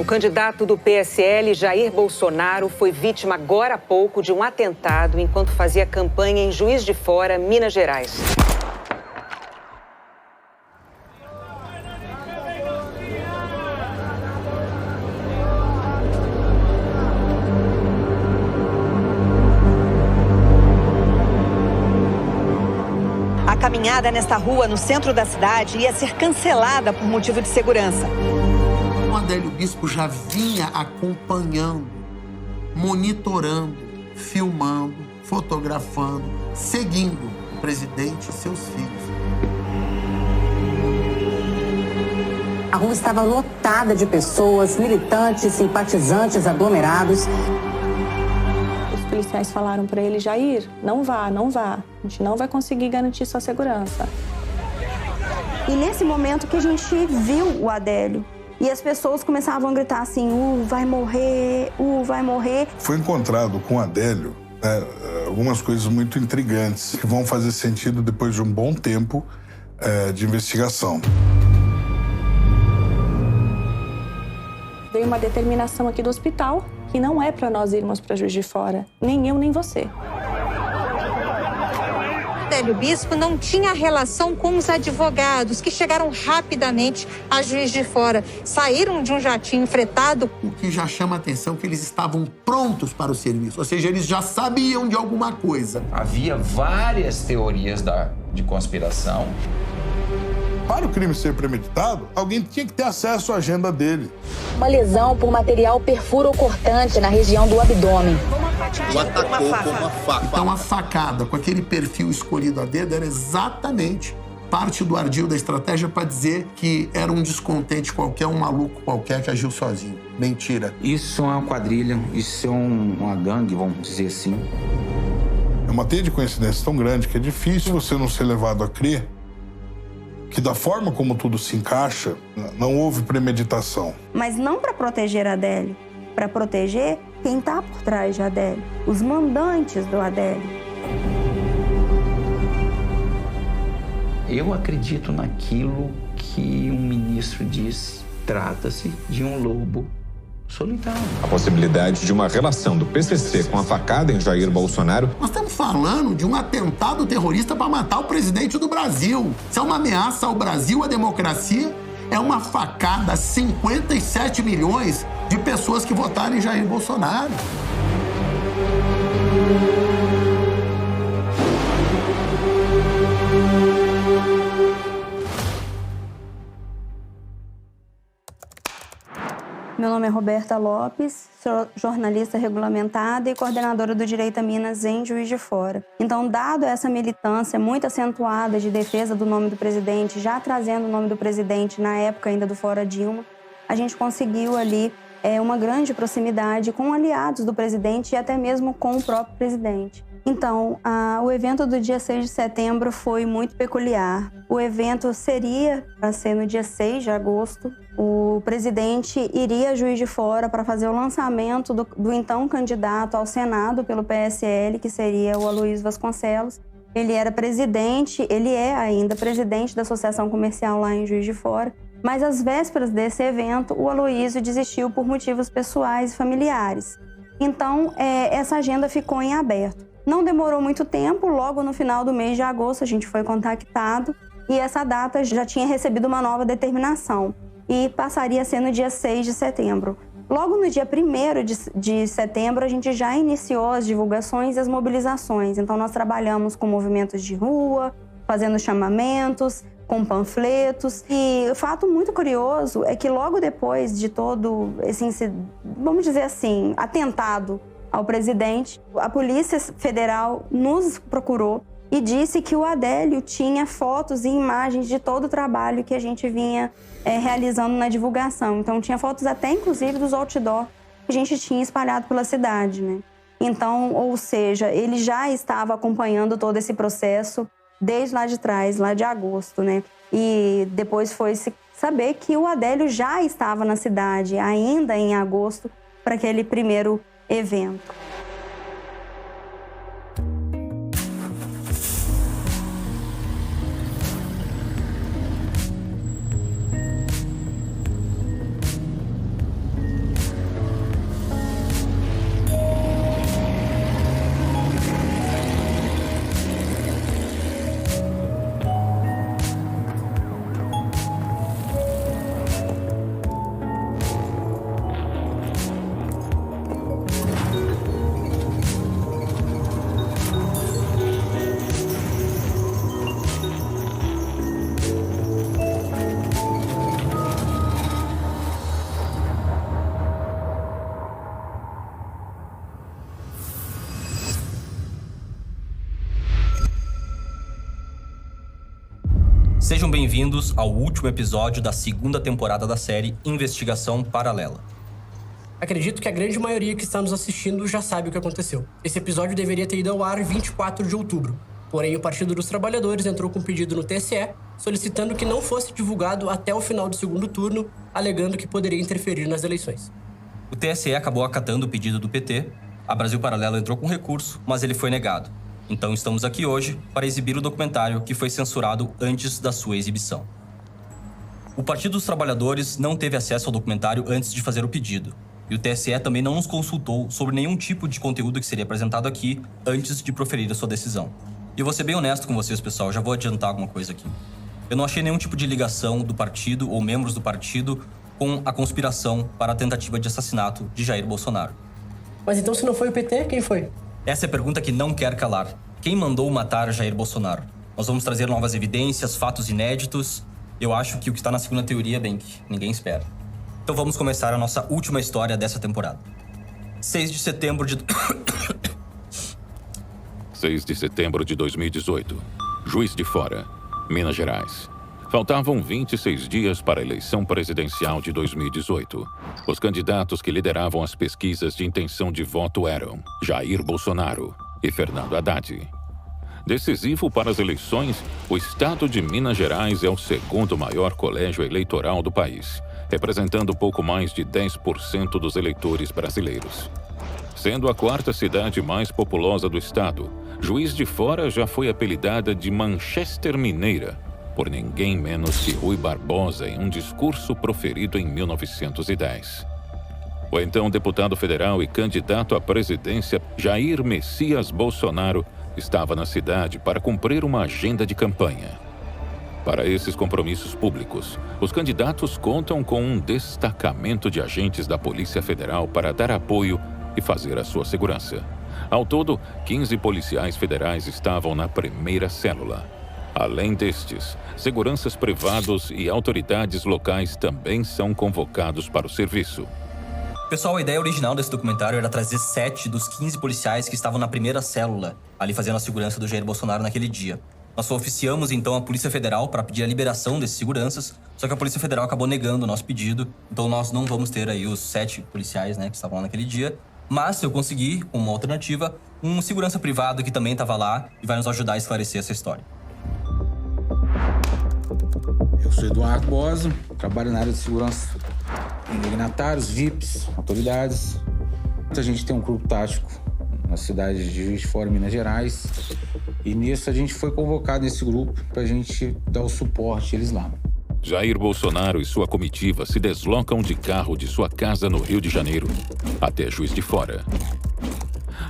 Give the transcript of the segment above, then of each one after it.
candidato do PSL, Jair Bolsonaro, foi vítima agora há pouco de um atentado enquanto fazia campanha em Juiz de Fora, Minas Gerais. A caminhada nesta rua, no centro da cidade, ia ser cancelada por motivo de segurança. O Adélio Bispo já vinha acompanhando, monitorando, filmando, fotografando, seguindo o presidente e seus filhos. A rua estava lotada de pessoas, militantes, simpatizantes, aglomerados. Os policiais falaram para ele: Jair, não vá, não vá. A gente não vai conseguir garantir sua segurança. E nesse momento que a gente viu o Adélio, e as pessoas começavam a gritar assim: vai morrer, vai morrer. Foi encontrado com o Adélio algumas coisas muito intrigantes que vão fazer sentido depois de um bom tempo de investigação. Veio uma determinação aqui do hospital que não é para nós irmos para Juiz de Fora, nem eu nem você. Adélio Bispo não tinha relação com os advogados que chegaram rapidamente a Juiz de Fora. Saíram de um jatinho fretado. O que já chama a atenção é que eles estavam prontos para o serviço, ou seja, eles já sabiam de alguma coisa. Havia várias teorias de conspiração. Para o crime ser premeditado, alguém tinha que ter acesso à agenda dele. Uma lesão por material perfuro-cortante na região do abdômen. O atacou com uma faca. Então a facada, com aquele perfil escolhido a dedo, era exatamente parte do ardil da estratégia para dizer que era um descontente qualquer, um maluco qualquer que agiu sozinho. Mentira. Isso é uma quadrilha, isso é uma gangue, vamos dizer assim. É uma teia de coincidência tão grande que é difícil você não ser levado a crer que da forma como tudo se encaixa, não houve premeditação. Mas não para proteger Adélio, para proteger quem está por trás de Adélio, os mandantes do Adélio. Eu acredito naquilo que um ministro disse. Trata-se de um lobo solitário. A possibilidade de uma relação do PCC com a facada em Jair Bolsonaro. Nós estamos falando de um atentado terrorista para matar o presidente do Brasil. Isso é uma ameaça ao Brasil, à democracia. É uma facada a 57 milhões de pessoas que votaram em Jair Bolsonaro. Meu nome é Roberta Lopes, sou jornalista regulamentada e coordenadora do Direito a Minas em Juiz de Fora. Então, dado essa militância muito acentuada de defesa do nome do presidente, já trazendo o nome do presidente na época ainda do Fora Dilma, a gente conseguiu ali uma grande proximidade com aliados do presidente e até mesmo com o próprio presidente. Então, o evento do dia 6 de setembro foi muito peculiar. O evento seria para ser no dia 6 de agosto. O presidente iria a Juiz de Fora para fazer o lançamento do então candidato ao Senado pelo PSL, que seria o Aloysio Vasconcelos. Ele era presidente, ele é ainda presidente da Associação Comercial lá em Juiz de Fora. Mas às vésperas desse evento, o Aloysio desistiu por motivos pessoais e familiares. Então, essa agenda ficou em aberto. Não demorou muito tempo, logo no final do mês de agosto a gente foi contactado e essa data já tinha recebido uma nova determinação e passaria a ser no dia 6 de setembro. Logo no dia 1º de setembro a gente já iniciou as divulgações e as mobilizações. Então nós trabalhamos com movimentos de rua, fazendo chamamentos, com panfletos. E o fato muito curioso é que logo depois de todo esse, vamos dizer assim, atentado ao presidente, a Polícia Federal nos procurou e disse que o Adélio tinha fotos e imagens de todo o trabalho que a gente vinha realizando na divulgação. Então, tinha fotos até, inclusive, dos outdoor que a gente tinha espalhado pela cidade, né? Então, ou seja, ele já estava acompanhando todo esse processo desde lá de trás, lá de agosto, né? E depois foi-se saber que o Adélio já estava na cidade, ainda em agosto, para aquele primeiro evento. Sejam bem-vindos ao último episódio da segunda temporada da série Investigação Paralela. Acredito que a grande maioria que está nos assistindo já sabe o que aconteceu. Esse episódio deveria ter ido ao ar em 24 de outubro. Porém, o Partido dos Trabalhadores entrou com um pedido no TSE, solicitando que não fosse divulgado até o final do segundo turno, alegando que poderia interferir nas eleições. O TSE acabou acatando o pedido do PT, a Brasil Paralelo entrou com recurso, mas ele foi negado. Então estamos aqui hoje para exibir o documentário que foi censurado antes da sua exibição. O Partido dos Trabalhadores não teve acesso ao documentário antes de fazer o pedido. E o TSE também não nos consultou sobre nenhum tipo de conteúdo que seria apresentado aqui antes de proferir a sua decisão. E eu vou ser bem honesto com vocês, pessoal, já vou adiantar alguma coisa aqui. Eu não achei nenhum tipo de ligação do partido ou membros do partido com a conspiração para a tentativa de assassinato de Jair Bolsonaro. Mas então, se não foi o PT, quem foi? Essa é a pergunta que não quer calar. Quem mandou matar Jair Bolsonaro? Nós vamos trazer novas evidências, fatos inéditos. Eu acho que o que está na segunda teoria, bem, que ninguém espera. Então vamos começar a nossa última história dessa temporada. 6 de setembro de 2018. Juiz de Fora, Minas Gerais. Faltavam 26 dias para a eleição presidencial de 2018. Os candidatos que lideravam as pesquisas de intenção de voto eram Jair Bolsonaro e Fernando Haddad. Decisivo para as eleições, o estado de Minas Gerais é o segundo maior colégio eleitoral do país, representando pouco mais de 10% dos eleitores brasileiros. Sendo a quarta cidade mais populosa do estado, Juiz de Fora já foi apelidada de Manchester Mineira, por ninguém menos que Rui Barbosa em um discurso proferido em 1910. O então deputado federal e candidato à presidência Jair Messias Bolsonaro estava na cidade para cumprir uma agenda de campanha. Para esses compromissos públicos, os candidatos contam com um destacamento de agentes da Polícia Federal para dar apoio e fazer a sua segurança. Ao todo, 15 policiais federais estavam na primeira célula. Além destes, seguranças privados e autoridades locais também são convocados para o serviço. Pessoal, a ideia original desse documentário era trazer 7 dos 15 policiais que estavam na primeira célula, ali fazendo a segurança do Jair Bolsonaro naquele dia. Nós oficiamos então a Polícia Federal para pedir a liberação desses seguranças, só que a Polícia Federal acabou negando o nosso pedido, então nós não vamos ter aí os 7 policiais, que estavam lá naquele dia. Mas eu consegui, como uma alternativa, um segurança privado que também estava lá e vai nos ajudar a esclarecer essa história. Eu sou Eduardo Bosa, trabalho na área de segurança em dignatários, VIPs, autoridades. A gente tem um grupo tático na cidade de Juiz de Fora, Minas Gerais. E nisso a gente foi convocado nesse grupo para a gente dar o suporte a eles lá. Jair Bolsonaro e sua comitiva se deslocam de carro de sua casa no Rio de Janeiro até Juiz de Fora.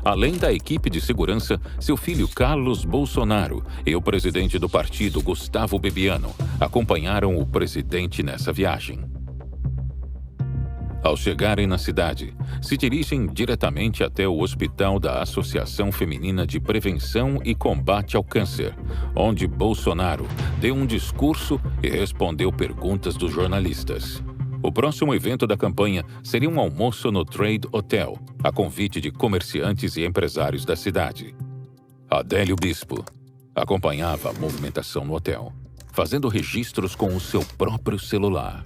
Além da equipe de segurança, seu filho Carlos Bolsonaro e o presidente do partido, Gustavo Bebiano, acompanharam o presidente nessa viagem. Ao chegarem na cidade, se dirigem diretamente até o hospital da Associação Feminina de Prevenção e Combate ao Câncer, onde Bolsonaro deu um discurso e respondeu perguntas dos jornalistas. O próximo evento da campanha seria um almoço no Trade Hotel, a convite de comerciantes e empresários da cidade. Adélio Bispo acompanhava a movimentação no hotel, fazendo registros com o seu próprio celular.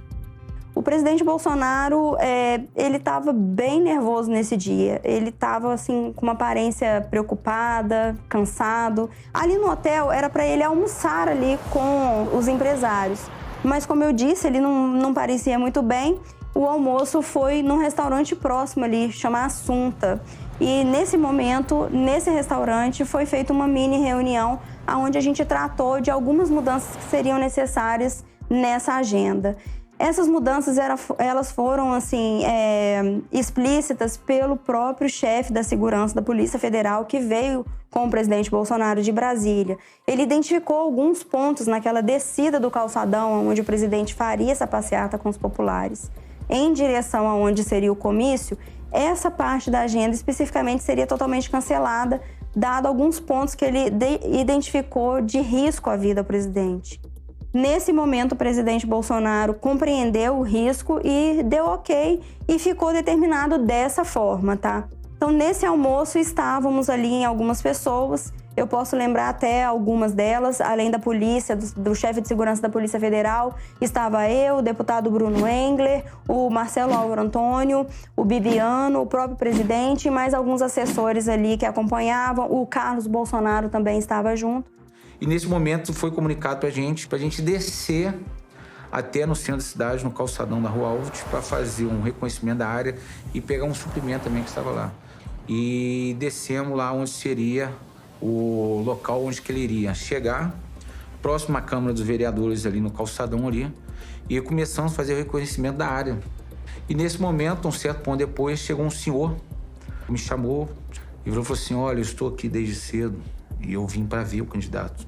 O presidente Bolsonaro, ele estava bem nervoso nesse dia. Ele estava, assim, com uma aparência preocupada, cansado. Ali no hotel, era para ele almoçar ali com os empresários. Mas, como eu disse, ele não parecia muito bem. O almoço foi num restaurante próximo ali, chama Assunta. E, nesse momento, nesse restaurante, foi feita uma mini reunião onde a gente tratou de algumas mudanças que seriam necessárias nessa agenda. Essas mudanças, elas foram, assim, explícitas pelo próprio chefe da segurança da Polícia Federal, que veio com o presidente Bolsonaro de Brasília. Ele identificou alguns pontos naquela descida do calçadão, onde o presidente faria essa passeata com os populares, em direção aonde seria o comício. Essa parte da agenda, especificamente, seria totalmente cancelada, dado alguns pontos que ele identificou de risco à vida do presidente. Nesse momento, o presidente Bolsonaro compreendeu o risco e deu ok e ficou determinado dessa forma, tá? Então, nesse almoço, estávamos ali em algumas pessoas. Eu posso lembrar até algumas delas, além da polícia, do chefe de segurança da Polícia Federal, estava eu, o deputado Bruno Engler, o Marcelo Álvaro Antônio, o Bibiano, o próprio presidente e mais alguns assessores ali que acompanhavam. O Carlos Bolsonaro também estava junto. E nesse momento foi comunicado pra gente descer até no centro da cidade, no calçadão da Rua Alves, para fazer um reconhecimento da área e pegar um suprimento também que estava lá. E descemos lá onde seria o local onde que ele iria chegar, próximo à Câmara dos Vereadores ali no calçadão ali, e começamos a fazer o reconhecimento da área. E nesse momento, um certo ponto depois, chegou um senhor, me chamou e falou assim, olha, eu estou aqui desde cedo e eu vim para ver o candidato.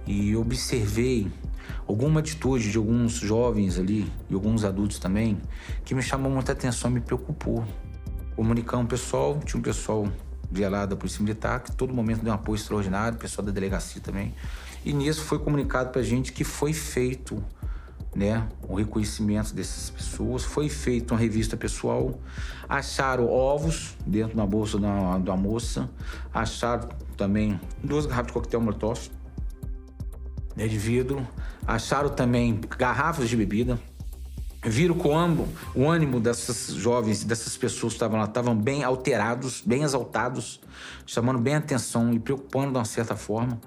E observei alguma atitude de alguns jovens ali e alguns adultos também que me chamou muita atenção e me preocupou. Comunicamos o pessoal, tinha um pessoal de lá da Polícia Militar que todo momento deu um apoio extraordinário, o pessoal da delegacia também. E nisso foi comunicado pra gente que foi feito, né, o reconhecimento dessas pessoas, foi feita uma revista pessoal, acharam ovos dentro da bolsa da moça, acharam também 2 garrafas de coquetel Molotov, né, de vidro, acharam também garrafas de bebida, viram como o ânimo dessas jovens, dessas pessoas que estavam lá, estavam bem alterados, bem exaltados, chamando bem a atenção e preocupando de uma certa forma.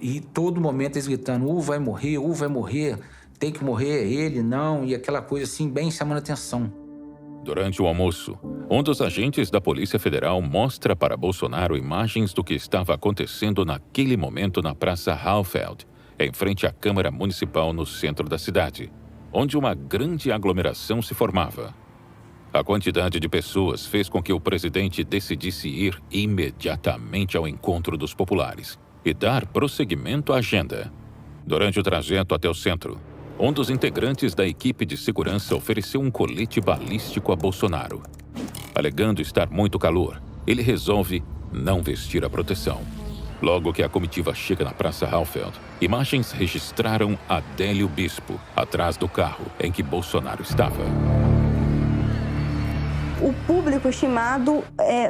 E todo momento eles gritando, vai morrer, tem que morrer, ele não, e aquela coisa assim, bem chamando a atenção. Durante o almoço, um dos agentes da Polícia Federal mostra para Bolsonaro imagens do que estava acontecendo naquele momento na Praça Halfeld, em frente à Câmara Municipal no centro da cidade, onde uma grande aglomeração se formava. A quantidade de pessoas fez com que o presidente decidisse ir imediatamente ao encontro dos populares e dar prosseguimento à agenda. Durante o trajeto até o centro, um dos integrantes da equipe de segurança ofereceu um colete balístico a Bolsonaro. Alegando estar muito calor, ele resolve não vestir a proteção. Logo que a comitiva chega na Praça Halfeld, imagens registraram Adélio Bispo atrás do carro em que Bolsonaro estava. O público estimado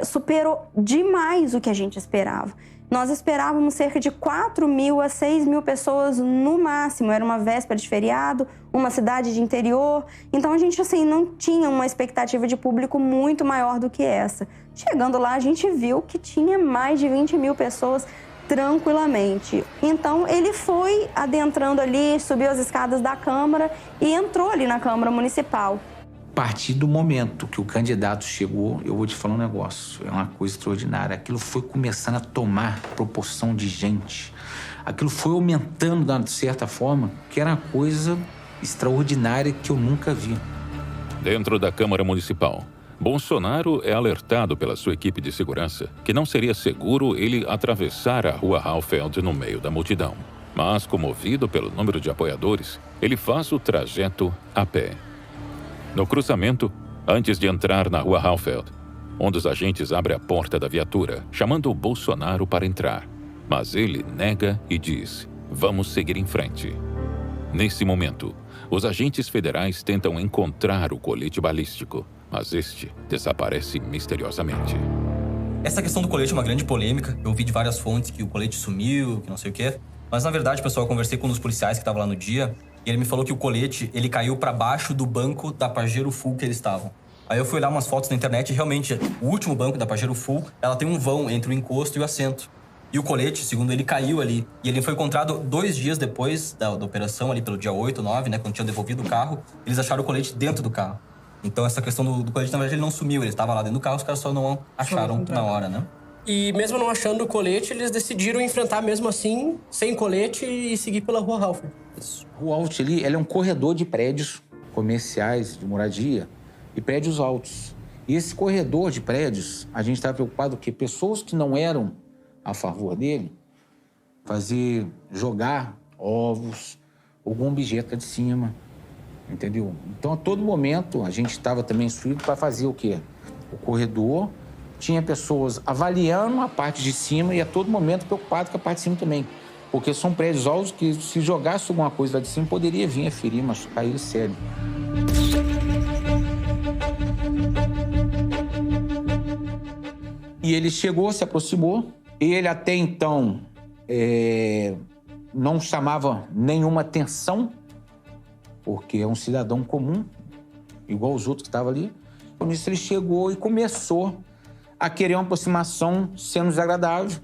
superou demais o que a gente esperava. Nós esperávamos cerca de 4.000 a 6.000 pessoas no máximo. Era uma véspera de feriado, uma cidade de interior. Então a gente assim, não tinha uma expectativa de público muito maior do que essa. Chegando lá, a gente viu que tinha mais de 20.000 pessoas tranquilamente. Então ele foi adentrando ali, subiu as escadas da Câmara e entrou ali na Câmara Municipal. A partir do momento que o candidato chegou, eu vou te falar um negócio, é uma coisa extraordinária. Aquilo foi começando a tomar proporção de gente. Aquilo foi aumentando, de certa forma, que era uma coisa extraordinária que eu nunca vi. Dentro da Câmara Municipal, Bolsonaro é alertado pela sua equipe de segurança que não seria seguro ele atravessar a Rua Halfeld no meio da multidão. Mas, comovido pelo número de apoiadores, ele faz o trajeto a pé. No cruzamento, antes de entrar na Rua Halfeld, um dos agentes abre a porta da viatura, chamando o Bolsonaro para entrar. Mas ele nega e diz, vamos seguir em frente. Nesse momento, os agentes federais tentam encontrar o colete balístico, mas este desaparece misteriosamente. Essa questão do colete é uma grande polêmica. Eu ouvi de várias fontes que o colete sumiu, que não sei o quê. Mas, na verdade, pessoal, eu conversei com um dos policiais que estavam lá no dia e ele me falou que o colete, ele caiu para baixo do banco da Pajero Full que eles estavam. Aí eu fui olhar umas fotos na internet e, realmente, o último banco da Pajero Full, ela tem um vão entre o encosto e o assento. E o colete, segundo ele, caiu ali. E ele foi encontrado 2 dias depois da operação, ali pelo dia 8, 9, né, quando tinham devolvido o carro. Eles acharam o colete dentro do carro. Então, essa questão do colete, na verdade, ele não sumiu. Ele estava lá dentro do carro, os caras só não acharam na hora, né? E mesmo não achando o colete, eles decidiram enfrentar mesmo assim, sem colete, e seguir pela Rua Halfeld. Rua Halfeld ali, ela é um corredor de prédios comerciais, de moradia, e prédios altos. E esse corredor de prédios, a gente estava preocupado que pessoas que não eram a favor dele, jogar ovos, algum objeto de cima, entendeu? Então, a todo momento, a gente estava também instruído para fazer o quê? O corredor tinha pessoas avaliando a parte de cima e a todo momento preocupado com a parte de cima também. Porque são prédios altos que, se jogasse alguma coisa lá de cima, poderia vir a ferir, machucar ele sério. E ele chegou, se aproximou, Ele até então não chamava nenhuma atenção, porque é um cidadão comum, igual os outros que estavam ali. Por isso ele chegou e começou a querer uma aproximação sendo desagradável.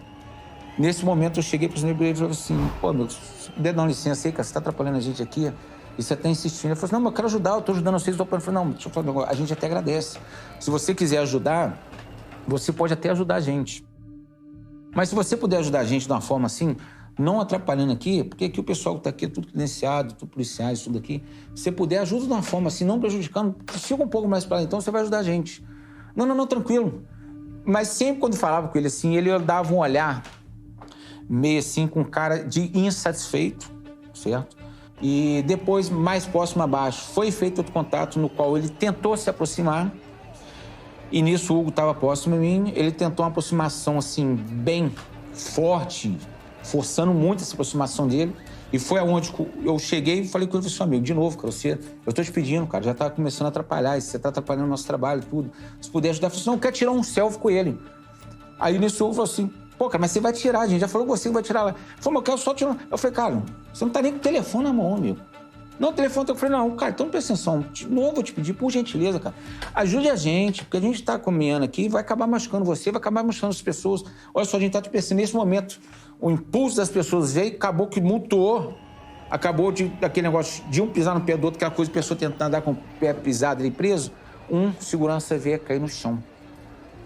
Nesse momento eu cheguei para os meus e falei assim, pô, meu, se puder dar uma licença aí, cara, você está atrapalhando a gente aqui e você está insistindo. Ele falou assim, não, mas eu quero ajudar, eu estou ajudando vocês. Eu falei, não, deixa eu falar um negócio, a gente até agradece. Se você quiser ajudar, você pode até ajudar a gente. Mas se você puder ajudar a gente de uma forma assim, não atrapalhando aqui, porque aqui o pessoal que está aqui é tudo credenciado, tudo policiais, tudo aqui. Se você puder, ajuda de uma forma assim, não prejudicando, chega um pouco mais para lá, então você vai ajudar a gente. Não, tranquilo. Mas sempre quando falava com ele assim, ele dava um olhar meio assim, com cara de insatisfeito, certo? E depois, mais próximo abaixo, foi feito outro contato no qual ele tentou se aproximar. E nisso o Hugo estava próximo a mim, ele tentou uma aproximação assim, bem forte, forçando muito essa aproximação dele. E foi aonde eu cheguei e falei com ele, seu amigo, de novo, cara, eu tô te pedindo, cara, já tá começando a atrapalhar, você tá atrapalhando o nosso trabalho, tudo. Se puder ajudar, eu falei assim, não, eu quero tirar um selfie com ele. Aí nisso eu falei assim, pô, cara, mas você vai tirar, a gente já falou com você que vai tirar lá. Ele falou, mas eu quero só tirar. Eu falei, cara, você não tá nem com o telefone na mão, amigo. Não, o telefone, eu falei, não, cara, então presta atenção, de novo vou te pedir, por gentileza, cara, ajude a gente, porque a gente tá caminhando aqui, vai acabar machucando você, vai acabar machucando as pessoas. Olha só, a gente tá te pensando, nesse momento, o impulso das pessoas veio, acabou que mutou, acabou daquele negócio de um pisar no pé do outro, aquela coisa de pessoa tentando andar com o pé pisado ali preso, um segurança veio cair no chão.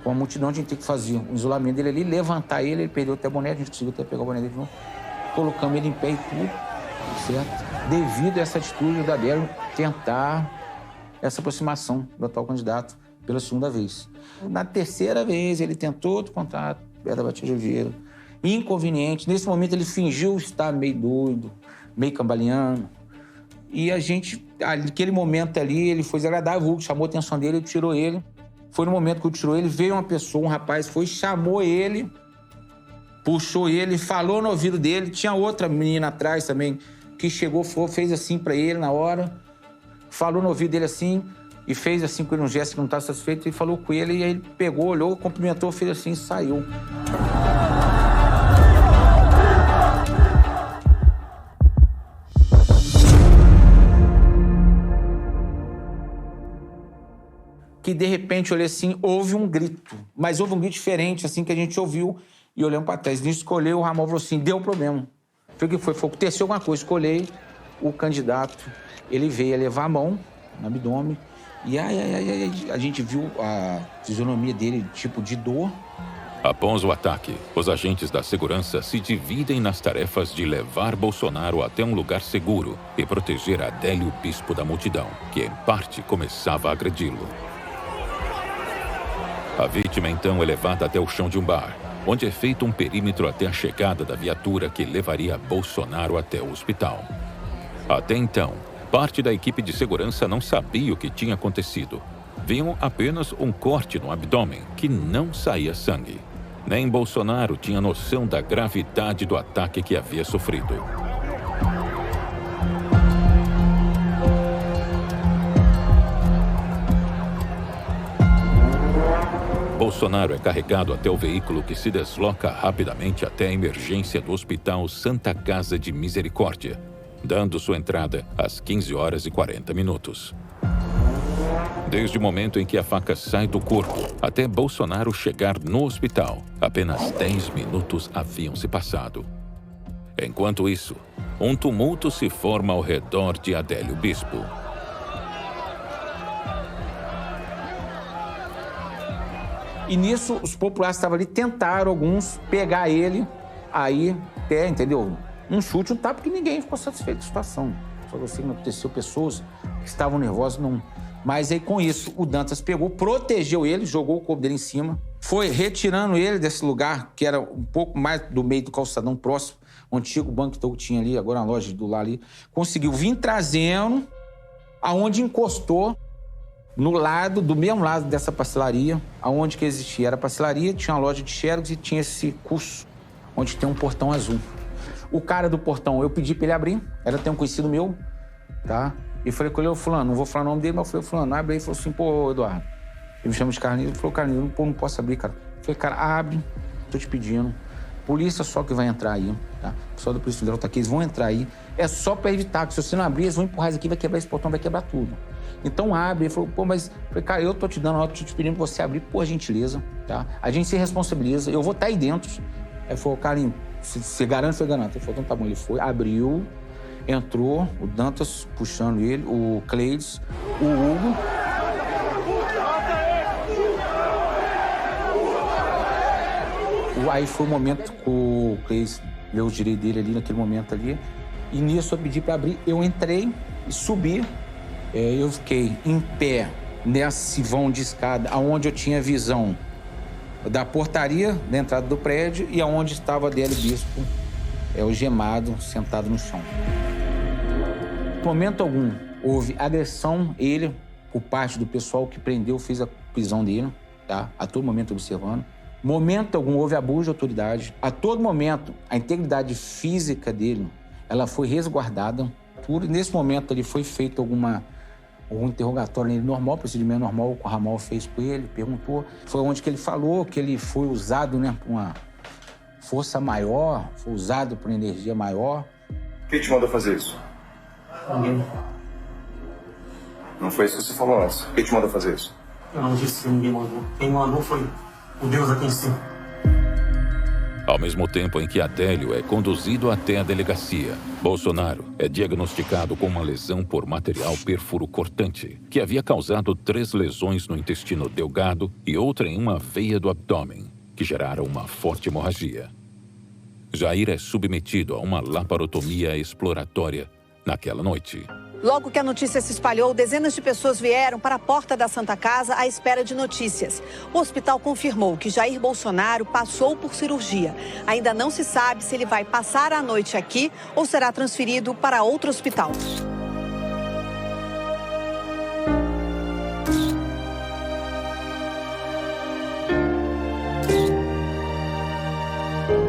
Com a multidão, a gente tem que fazer um isolamento dele ali, levantar ele perdeu até o boné, a gente conseguiu até pegar o boné dele de novo, colocamos ele em pé e tudo, certo? Devido a essa atitude da Adélio tentar essa aproximação do atual candidato pela segunda vez. Na terceira vez, ele tentou outro contato, perto da Batista de Oliveira, inconveniente. Nesse momento, ele fingiu estar meio doido, meio cambaleando. E a gente, naquele momento ali, ele foi desagradável, o Hugo chamou a atenção dele, ele tirou ele. Foi no momento que eu tirou ele, veio uma pessoa, um rapaz, foi, chamou ele, puxou ele, falou no ouvido dele. Tinha outra menina atrás também, que chegou, fez assim pra ele na hora, falou no ouvido dele assim, e fez assim com ele um gesto que não estava satisfeito, e falou com ele, e aí ele pegou, olhou, cumprimentou, fez assim e saiu. Que de repente, eu olhei assim, houve um grito, mas houve um grito diferente, assim, que a gente ouviu, e olhamos pra trás. Nisso, escolheu, o Ramon falou assim, deu problema. Foi o que foi? Aconteceu alguma coisa. Escolhei o candidato. Ele veio a levar a mão no abdômen. E a gente viu a fisionomia dele, tipo de dor. Após o ataque, os agentes da segurança se dividem nas tarefas de levar Bolsonaro até um lugar seguro e proteger Adélio Bispo da multidão, que em parte começava a agredi-lo. A vítima então é levada até o chão de um bar, onde é feito um perímetro até a chegada da viatura que levaria Bolsonaro até o hospital. Até então, parte da equipe de segurança não sabia o que tinha acontecido. Viam apenas um corte no abdômen, que não saía sangue. Nem Bolsonaro tinha noção da gravidade do ataque que havia sofrido. Bolsonaro é carregado até o veículo que se desloca rapidamente até a emergência do Hospital Santa Casa de Misericórdia, dando sua entrada às 15h40. Desde o momento em que a faca sai do corpo até Bolsonaro chegar no hospital, apenas 10 minutos haviam se passado. Enquanto isso, um tumulto se forma ao redor de Adélio Bispo. E nisso, os populares que estavam ali tentaram, alguns, pegar ele, aí, até, entendeu? Um chute, um tapa, porque ninguém ficou satisfeito com a situação. Só que eu sei que não aconteceu, pessoas que estavam nervosas, não. Mas aí, com isso, o Dantas pegou, protegeu ele, jogou o corpo dele em cima, foi retirando ele desse lugar, que era um pouco mais do meio do calçadão próximo, o antigo banco que tinha ali, agora na loja do lado ali, conseguiu vir trazendo, aonde encostou, no lado, do mesmo lado dessa pastelaria, aonde que existia era a pastelaria, tinha uma loja de xerox e tinha esse curso, onde tem um portão azul. O cara do portão, eu pedi pra ele abrir, era até um conhecido meu, tá? E falei com ele, fulano, não vou falar o nome dele, mas eu falei, fulano, abre aí. Ele falou assim, pô, Eduardo, ele me chama de Carlinhos, ele falou, Carlinhos, eu não posso abrir, cara. Eu falei, cara, abre, tô te pedindo. polícia só que vai entrar aí, tá? O pessoal da Polícia Federal tá aqui, eles vão entrar aí. É só para evitar, que se você não abrir, eles vão empurrar isso aqui, vai quebrar esse portão, vai quebrar tudo. Então abre. Ele falou, pô, mas... Eu falei, cara, eu tô te dando, eu tô te pedindo pra você abrir, por gentileza, tá? A gente se responsabiliza, eu vou estar aí dentro. Aí ele falou, Carlinhos, você garante? Foi garante. Ele falou, então tá bom. Ele foi, abriu, entrou, o Dantas puxando ele, o Cleides, o Hugo. Aí foi o momento que o Cleides leu os direitos dele ali, naquele momento ali. E nisso eu pedi para abrir, eu entrei e subi. Eu fiquei em pé nesse vão de escada, onde eu tinha visão da portaria da entrada do prédio e aonde estava Adélio Bispo, algemado, sentado no chão. Em momento algum, houve agressão, ele, por parte do pessoal que prendeu, fez a prisão dele, tá? A todo momento observando. Momento algum, houve abuso de autoridade. A todo momento, a integridade física dele, ela foi resguardada. Nesse momento, ali foi feito algum interrogatório nele normal, procedimento normal, que o Ramal fez com ele, perguntou. Foi onde que ele falou que ele foi usado, né, por uma força maior, foi usado por energia maior. Quem te mandou fazer isso? Ninguém. Não foi isso que você falou antes. Quem te mandou fazer isso? Eu não disse que ninguém mandou. Quem mandou foi o Deus aqui em cima. Ao mesmo tempo em que Adélio é conduzido até a delegacia, Bolsonaro é diagnosticado com uma lesão por material perfuro cortante, que havia causado 3 lesões no intestino delgado e outra em uma veia do abdômen, que geraram uma forte hemorragia. Jair é submetido a uma laparotomia exploratória naquela noite. Logo que a notícia se espalhou, dezenas de pessoas vieram para a porta da Santa Casa à espera de notícias. O hospital confirmou que Jair Bolsonaro passou por cirurgia. Ainda não se sabe se ele vai passar a noite aqui ou será transferido para outro hospital.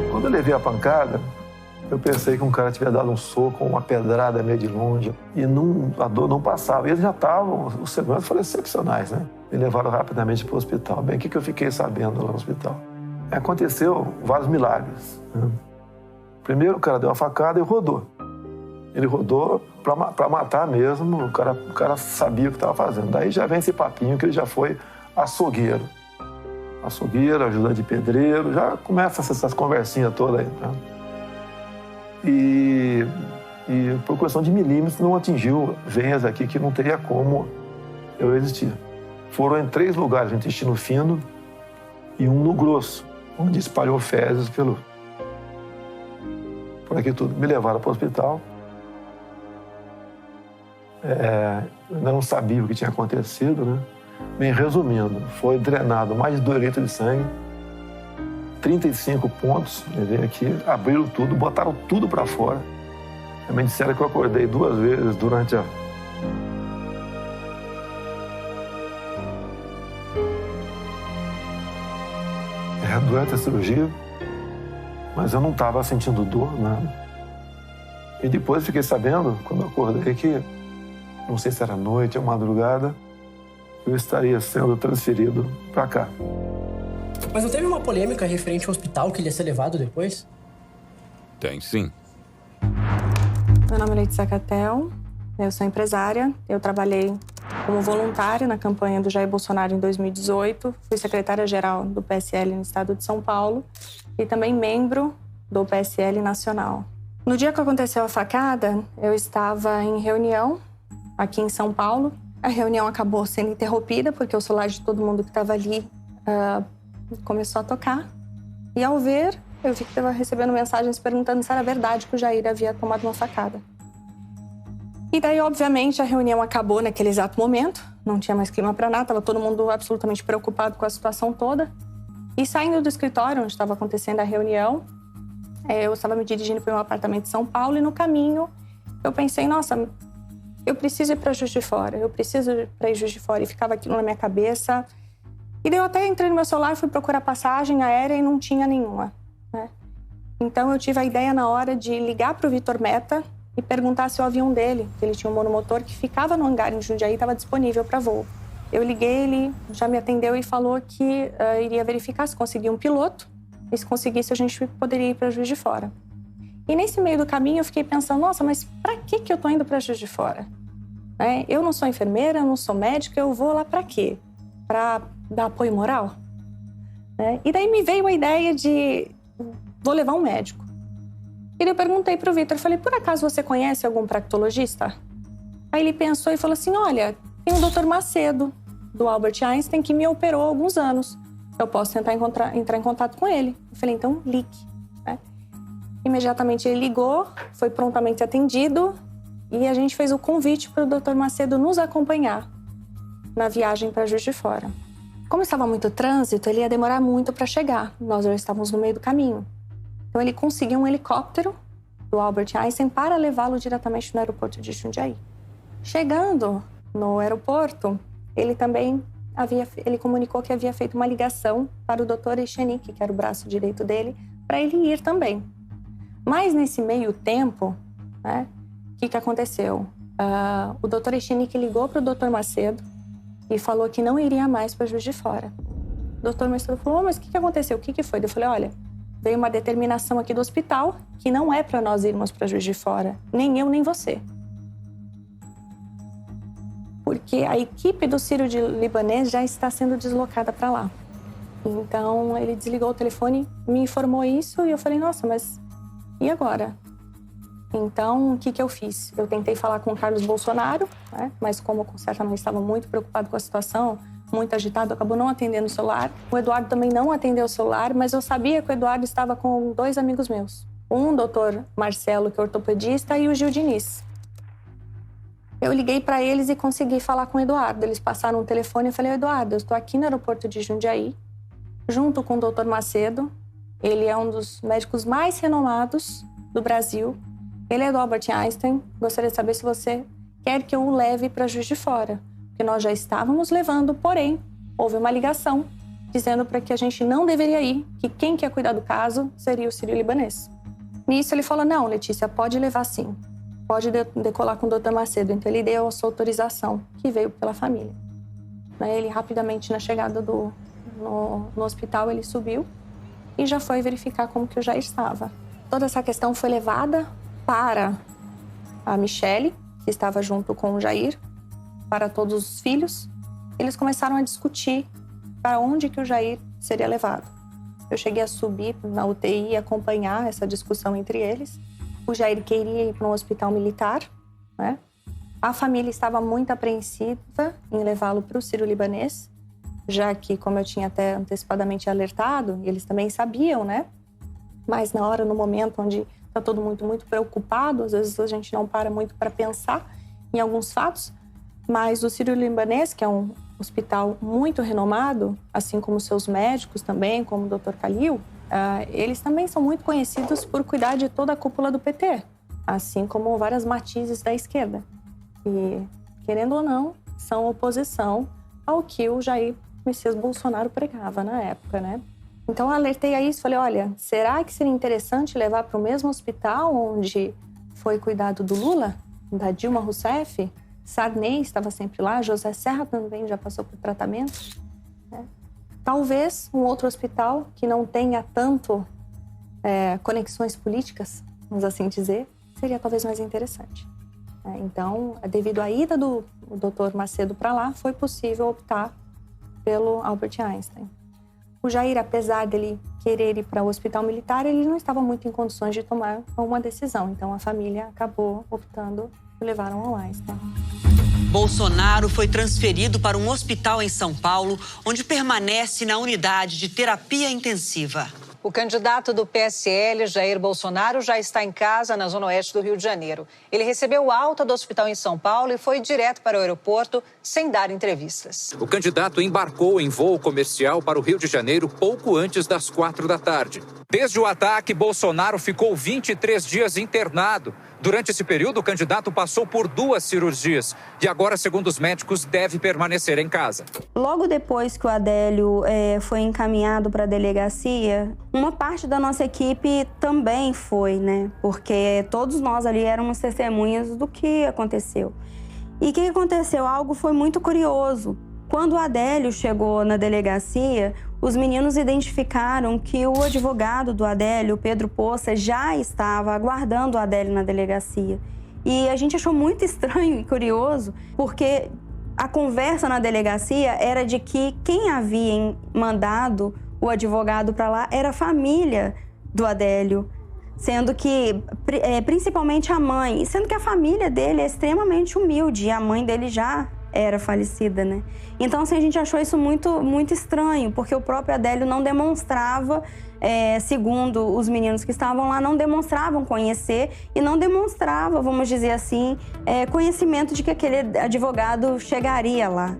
Quando eu levei a pancada, eu pensei que um cara tivesse dado um soco, uma pedrada meio de longe, e a dor não passava. E eles já estavam, os seguranças foram excepcionais, né? Me levaram rapidamente para o hospital. Bem, o que eu fiquei sabendo lá no hospital? Aconteceu vários milagres, né? Primeiro, o cara deu uma facada e rodou. Ele rodou para matar mesmo, o cara sabia o que estava fazendo. Daí já vem esse papinho que ele já foi açougueiro. Açougueiro, ajudante de pedreiro, já começa essas conversinhas todas aí, né? E por questão de milímetros não atingiu veias aqui que não teria como eu existir. Foram em 3 lugares no intestino fino e um no grosso, onde espalhou fezes por aqui tudo. Me levaram para o hospital. Ainda não sabia o que tinha acontecido, né? Bem, resumindo, foi drenado mais de 2 litros de sangue, 35 pontos, veio aqui, abriram tudo, botaram tudo para fora. Me disseram que eu acordei 2 vezes durante a cirurgia, mas eu não estava sentindo dor, nada. E depois fiquei sabendo, quando eu acordei, que não sei se era noite ou madrugada, eu estaria sendo transferido para cá. Mas não teve uma polêmica referente ao hospital que ele ia ser levado depois? Tem sim. Meu nome é Letícia Catel, eu sou empresária. Eu trabalhei como voluntária na campanha do Jair Bolsonaro em 2018. Fui secretária-geral do PSL no estado de São Paulo e também membro do PSL nacional. No dia que aconteceu a facada, eu estava em reunião aqui em São Paulo. A reunião acabou sendo interrompida porque o celular de todo mundo que estava ali começou a tocar. E ao ver, eu vi que estava recebendo mensagens perguntando se era verdade que o Jair havia tomado uma facada. E daí, obviamente, a reunião acabou naquele exato momento. Não tinha mais clima para nada, estava todo mundo absolutamente preocupado com a situação toda. E saindo do escritório onde estava acontecendo a reunião, eu estava me dirigindo para um apartamento de São Paulo e no caminho eu pensei, nossa, eu preciso ir para Juiz de Fora, eu preciso ir para Juiz de Fora. E ficava aquilo na minha cabeça. E daí eu até entrei no meu celular e fui procurar passagem aérea e não tinha nenhuma, né? Então eu tive a ideia na hora de ligar para o Vitor Meta e perguntar se o avião dele, que ele tinha um monomotor que ficava no hangar em Jundiaí, estava disponível para voo. Eu liguei, ele já me atendeu e falou que iria verificar se conseguia um piloto e se conseguisse a gente poderia ir para Juiz de Fora. E nesse meio do caminho eu fiquei pensando, nossa, mas para que eu tô indo para Juiz de Fora? Né? Eu não sou enfermeira, eu não sou médica, eu vou lá para quê? Para dar apoio moral? Né? E daí me veio a ideia de, vou levar um médico. E daí eu perguntei pro Vitor, falei, por acaso você conhece algum proctologista? Aí ele pensou e falou assim, olha, tem o Dr. Macedo, do Albert Einstein, que me operou há alguns anos. Eu posso tentar entrar em contato com ele. Eu falei, então ligue. Né? Imediatamente ele ligou, foi prontamente atendido e a gente fez o convite para o Dr. Macedo nos acompanhar na viagem para Juiz de Fora. Como estava muito trânsito, ele ia demorar muito para chegar. Nós já estávamos no meio do caminho. Então ele conseguiu um helicóptero do Albert Einstein para levá-lo diretamente no aeroporto de Jundiaí. Chegando no aeroporto, ele comunicou que havia feito uma ligação para o Dr. Echenique, que era o braço direito dele, para ele ir também. Mas nesse meio tempo, né, o que aconteceu? O Dr. Echenique ligou para o Dr. Macedo e falou que não iria mais para Juiz de Fora. O Dr. Macedo falou, mas o que aconteceu? O que foi? Eu falei, olha, veio uma determinação aqui do hospital que não é para nós irmos para Juiz de Fora, nem eu, nem você. Porque a equipe do Sírio-Libanês já está sendo deslocada para lá. Então, ele desligou o telefone, me informou isso e eu falei, nossa, mas e agora? Então, o que eu fiz? Eu tentei falar com o Carlos Bolsonaro, né? Mas como certamente estava muito preocupado com a situação, muito agitado, acabou não atendendo o celular. O Eduardo também não atendeu o celular, mas eu sabia que o Eduardo estava com 2 amigos meus. Um, doutor Marcelo, que é ortopedista, e o Gil Diniz. Eu liguei para eles e consegui falar com o Eduardo. Eles passaram o telefone e eu falei, Eduardo, eu estou aqui no aeroporto de Jundiaí, junto com o doutor Macedo. Ele é um dos médicos mais renomados do Brasil. Ele é do Albert Einstein. Gostaria de saber se você quer que eu o leve para Juiz de Fora. Porque nós já estávamos levando, porém, houve uma ligação dizendo para que a gente não deveria ir, que quem quer cuidar do caso seria o Sírio-Libanês. Nisso ele falou, não, Letícia, pode levar sim. Pode decolar com o Dr. Macedo. Então ele deu a sua autorização, que veio pela família. Ele rapidamente, na chegada no hospital, ele subiu e já foi verificar como que o Jair estava. Toda essa questão foi levada para a Michele, que estava junto com o Jair, para todos os filhos. Eles começaram a discutir para onde que o Jair seria levado. Eu cheguei a subir na UTI e acompanhar essa discussão entre eles. O Jair queria ir para um hospital militar, né? A família estava muito apreensiva em levá-lo para o Sírio-Libanês, já que, como eu tinha até antecipadamente alertado, eles também sabiam, né? Mas na hora, no momento onde está todo mundo muito preocupado, às vezes a gente não para muito para pensar em alguns fatos, mas o Sírio-Libanês, que é um hospital muito renomado, assim como seus médicos também, como o Dr. Khalil, eles também são muito conhecidos por cuidar de toda a cúpula do PT, assim como várias matizes da esquerda. E, querendo ou não, são oposição ao que o Jair Messias Bolsonaro pregava na época, né? Então, eu alertei a isso, falei, olha, será que seria interessante levar para o mesmo hospital onde foi cuidado do Lula, da Dilma Rousseff? Sarney estava sempre lá, José Serra também já passou por tratamento, né? Talvez um outro hospital que não tenha tanto conexões políticas, vamos assim dizer, seria talvez mais interessante. Então, devido à ida do Dr. Macedo para lá, foi possível optar pelo Albert Einstein. O Jair, apesar dele querer ir para o hospital militar, ele não estava muito em condições de tomar uma decisão. Então, a família acabou optando por levar ao Einstein. Bolsonaro foi transferido para um hospital em São Paulo, onde permanece na unidade de terapia intensiva. O candidato do PSL, Jair Bolsonaro, já está em casa na zona oeste do Rio de Janeiro. Ele recebeu alta do hospital em São Paulo e foi direto para o aeroporto sem dar entrevistas. O candidato embarcou em voo comercial para o Rio de Janeiro pouco antes das 4 da tarde. Desde o ataque, Bolsonaro ficou 23 dias internado. Durante esse período, o candidato passou por 2 cirurgias e agora, segundo os médicos, deve permanecer em casa. Logo depois que o Adélio foi encaminhado para a delegacia, uma parte da nossa equipe também foi, né? Porque todos nós ali éramos testemunhas do que aconteceu. E o que aconteceu? Algo foi muito curioso. Quando o Adélio chegou na delegacia, os meninos identificaram que o advogado do Adélio, Pedro Poça, já estava aguardando o Adélio na delegacia. E a gente achou muito estranho e curioso, porque a conversa na delegacia era de que quem havia mandado o advogado para lá era a família do Adélio, sendo que, principalmente a mãe, sendo que a família dele é extremamente humilde e a mãe dele já era falecida, né? Então, assim, a gente achou isso muito, muito estranho, porque o próprio Adélio não demonstrava, segundo os meninos que estavam lá, não demonstravam conhecer e não demonstrava, vamos dizer assim, conhecimento de que aquele advogado chegaria lá.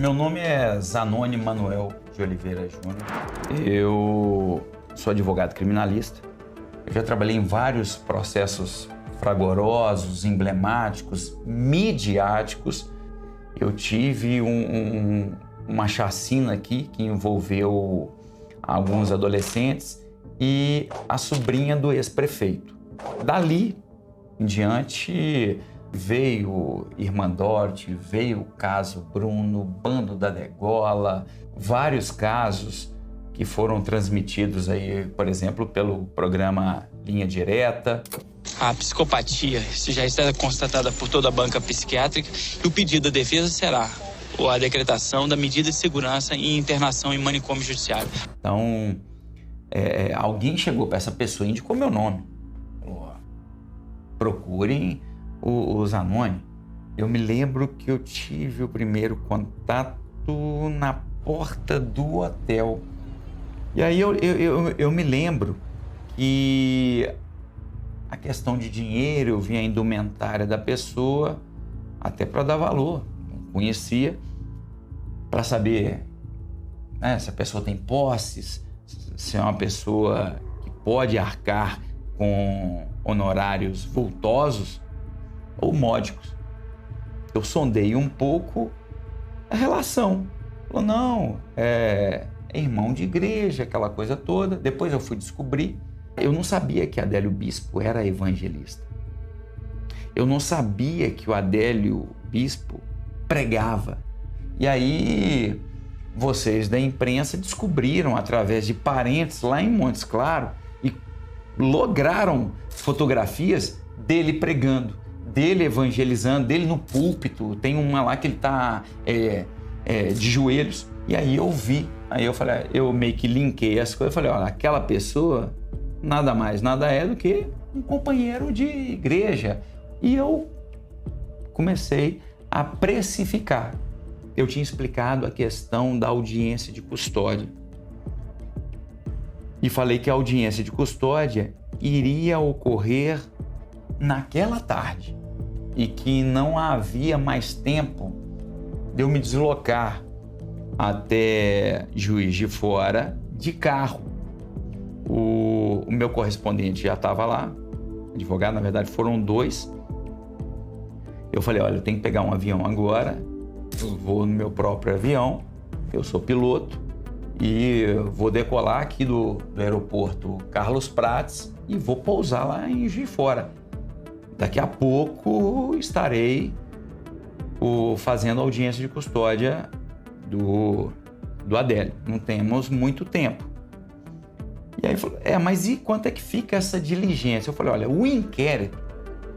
Meu nome é Zanoni Manuel de Oliveira Júnior. Eu sou advogado criminalista. Eu já trabalhei em vários processos fragorosos, emblemáticos, midiáticos. Eu tive uma chacina aqui que envolveu alguns adolescentes e a sobrinha do ex-prefeito. Dali em diante veio Irmandorte, veio o caso Bruno, Bando da Degola, vários casos que foram transmitidos aí, por exemplo, pelo programa Linha Direta. A psicopatia já está constatada por toda a banca psiquiátrica e o pedido da defesa será a decretação da medida de segurança e internação em manicômio judiciário. Então, alguém chegou para essa pessoa e indicou meu nome. Procurem o Zanoni. Eu me lembro que eu tive o primeiro contato na porta do hotel. E aí eu me lembro que a questão de dinheiro, eu vi a indumentária da pessoa, até para dar valor, não conhecia, para saber, né, se a pessoa tem posses, se é uma pessoa que pode arcar com honorários vultosos ou módicos. Eu sondei um pouco a relação. Falou, não, é irmão de igreja, aquela coisa toda. Depois eu fui descobrir. Eu não sabia que Adélio Bispo era evangelista. Eu não sabia que o Adélio Bispo pregava. E aí vocês da imprensa descobriram através de parentes lá em Montes Claros e lograram fotografias dele pregando, dele evangelizando, dele no púlpito. Tem uma lá que ele está de joelhos. E aí eu vi, aí eu falei, eu meio que linkei as coisas. Eu falei, olha, aquela pessoa nada mais, nada é do que um companheiro de igreja. E eu comecei a precificar. Eu tinha explicado a questão da audiência de custódia. E falei que a audiência de custódia iria ocorrer naquela tarde e que não havia mais tempo de eu me deslocar até Juiz de Fora de carro. O meu correspondente já estava lá, advogado, na verdade foram 2. Eu falei, olha, eu tenho que pegar um avião agora, eu vou no meu próprio avião, eu sou piloto, e vou decolar aqui do aeroporto Carlos Prates e vou pousar lá em Juiz de Fora. Daqui a pouco estarei fazendo audiência de custódia do Adélio. Não temos muito tempo. E aí ele falou, mas e quanto é que fica essa diligência? Eu falei, olha, o inquérito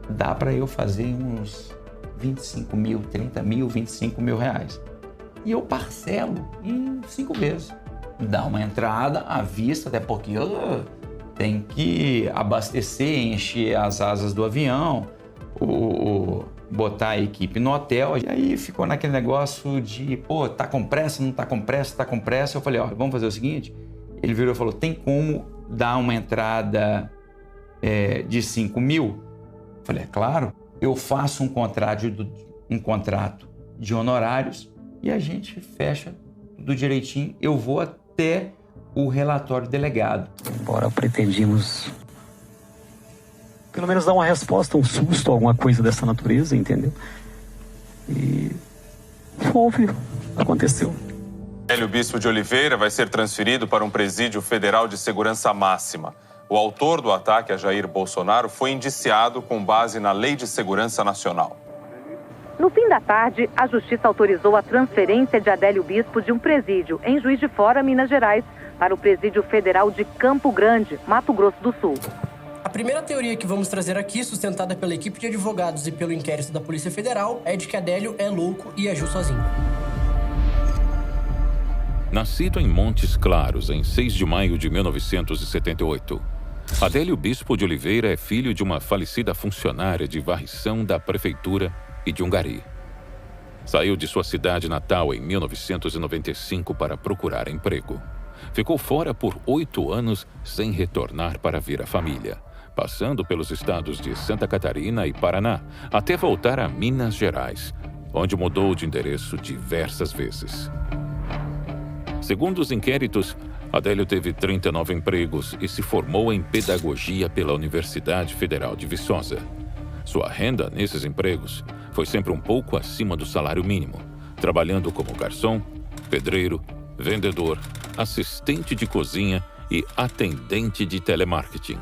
dá para eu fazer uns 25 mil, 30 mil, 25 mil reais. E eu parcelo em 5 vezes. Dá uma entrada à vista, até porque eu tenho que abastecer, encher as asas do avião, botar a equipe no hotel. E aí ficou naquele negócio de, pô, tá com pressa, não tá com pressa, tá com pressa. Eu falei, ó, vamos fazer o seguinte. Ele virou e falou, tem como dar uma entrada de 5 mil? Eu falei, é claro. Eu faço um contrato de honorários e a gente fecha tudo direitinho. Eu vou até o relatório delegado. Embora pretendíamos pelo menos dar uma resposta, um susto, alguma coisa dessa natureza, entendeu? E houve, aconteceu. Adélio Bispo de Oliveira vai ser transferido para um presídio federal de segurança máxima. O autor do ataque a Jair Bolsonaro foi indiciado com base na Lei de Segurança Nacional. No fim da tarde, a Justiça autorizou a transferência de Adélio Bispo de um presídio em Juiz de Fora, Minas Gerais, para o Presídio Federal de Campo Grande, Mato Grosso do Sul. A primeira teoria que vamos trazer aqui, sustentada pela equipe de advogados e pelo inquérito da Polícia Federal, é de que Adélio é louco e agiu sozinho. Nascido em Montes Claros, em 6 de maio de 1978, Adélio Bispo de Oliveira é filho de uma falecida funcionária de varrição da Prefeitura e de Ungari. Saiu de sua cidade natal em 1995 para procurar emprego. Ficou fora por 8 anos sem retornar para ver a família, passando pelos estados de Santa Catarina e Paraná, até voltar a Minas Gerais, onde mudou de endereço diversas vezes. Segundo os inquéritos, Adélio teve 39 empregos e se formou em pedagogia pela Universidade Federal de Viçosa. Sua renda nesses empregos foi sempre um pouco acima do salário mínimo, trabalhando como garçom, pedreiro, vendedor, assistente de cozinha e atendente de telemarketing.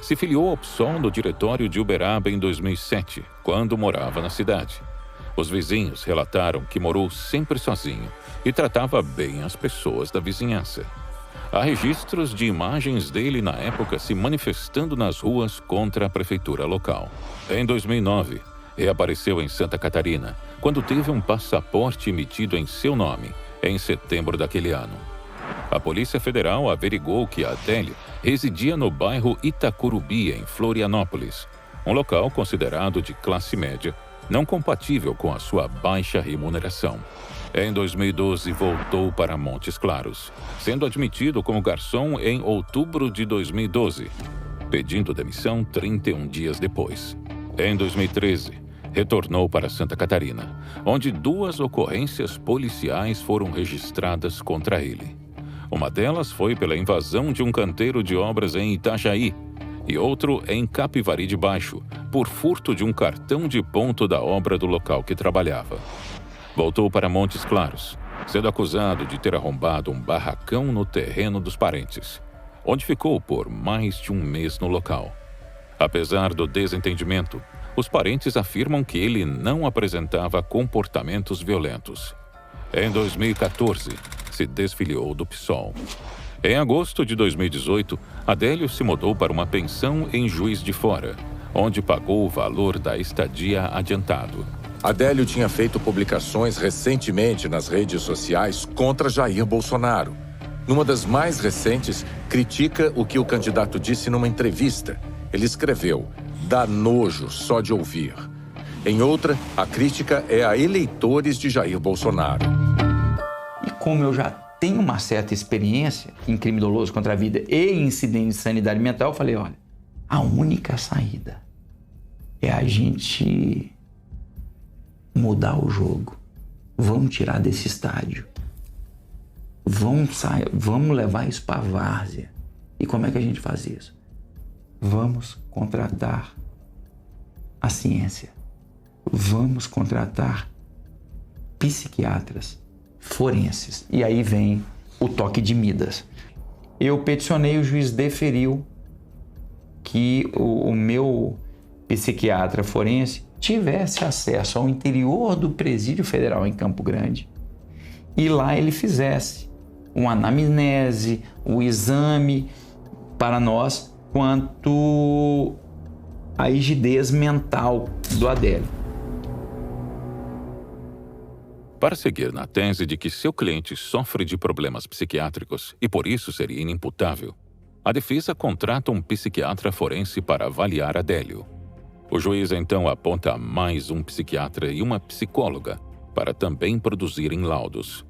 Se filiou ao PSOL no diretório de Uberaba em 2007, quando morava na cidade. Os vizinhos relataram que morou sempre sozinho e tratava bem as pessoas da vizinhança. Há registros de imagens dele na época se manifestando nas ruas contra a prefeitura local. Em 2009, reapareceu em Santa Catarina, quando teve um passaporte emitido em seu nome, em setembro daquele ano. A Polícia Federal averigou que Adélio residia no bairro Itacurubi, em Florianópolis, um local considerado de classe média, não compatível com a sua baixa remuneração. Em 2012, voltou para Montes Claros, sendo admitido como garçom em outubro de 2012, pedindo demissão 31 dias depois. Em 2013, retornou para Santa Catarina, onde 2 ocorrências policiais foram registradas contra ele. Uma delas foi pela invasão de um canteiro de obras em Itajaí e outro em Capivari de Baixo, por furto de um cartão de ponto da obra do local que trabalhava. Voltou para Montes Claros, sendo acusado de ter arrombado um barracão no terreno dos parentes, onde ficou por mais de 1 mês no local. Apesar do desentendimento, os parentes afirmam que ele não apresentava comportamentos violentos. Em 2014, se desfiliou do PSOL. Em agosto de 2018, Adélio se mudou para uma pensão em Juiz de Fora, onde pagou o valor da estadia adiantado. Adélio tinha feito publicações recentemente nas redes sociais contra Jair Bolsonaro. Numa das mais recentes, critica o que o candidato disse numa entrevista. Ele escreveu: "Dá nojo só de ouvir". Em outra, a crítica é a eleitores de Jair Bolsonaro. E como eu já tenho uma certa experiência em crime doloso contra a vida e incidente de sanidade mental, eu falei, olha, a única saída é a gente mudar o jogo. Vamos tirar desse estádio. Vamos levar isso para a várzea. E como é que a gente faz isso? Vamos contratar a ciência. Vamos contratar psiquiatras, forenses. E aí vem o toque de Midas. Eu peticionei, o juiz deferiu que o meu psiquiatra forense tivesse acesso ao interior do Presídio Federal em Campo Grande e lá ele fizesse uma anamnese, um exame para nós quanto à rigidez mental do Adélio. Para seguir na tese de que seu cliente sofre de problemas psiquiátricos e por isso seria inimputável, a defesa contrata um psiquiatra forense para avaliar Adélio. O juiz então aponta mais um psiquiatra e uma psicóloga para também produzirem laudos.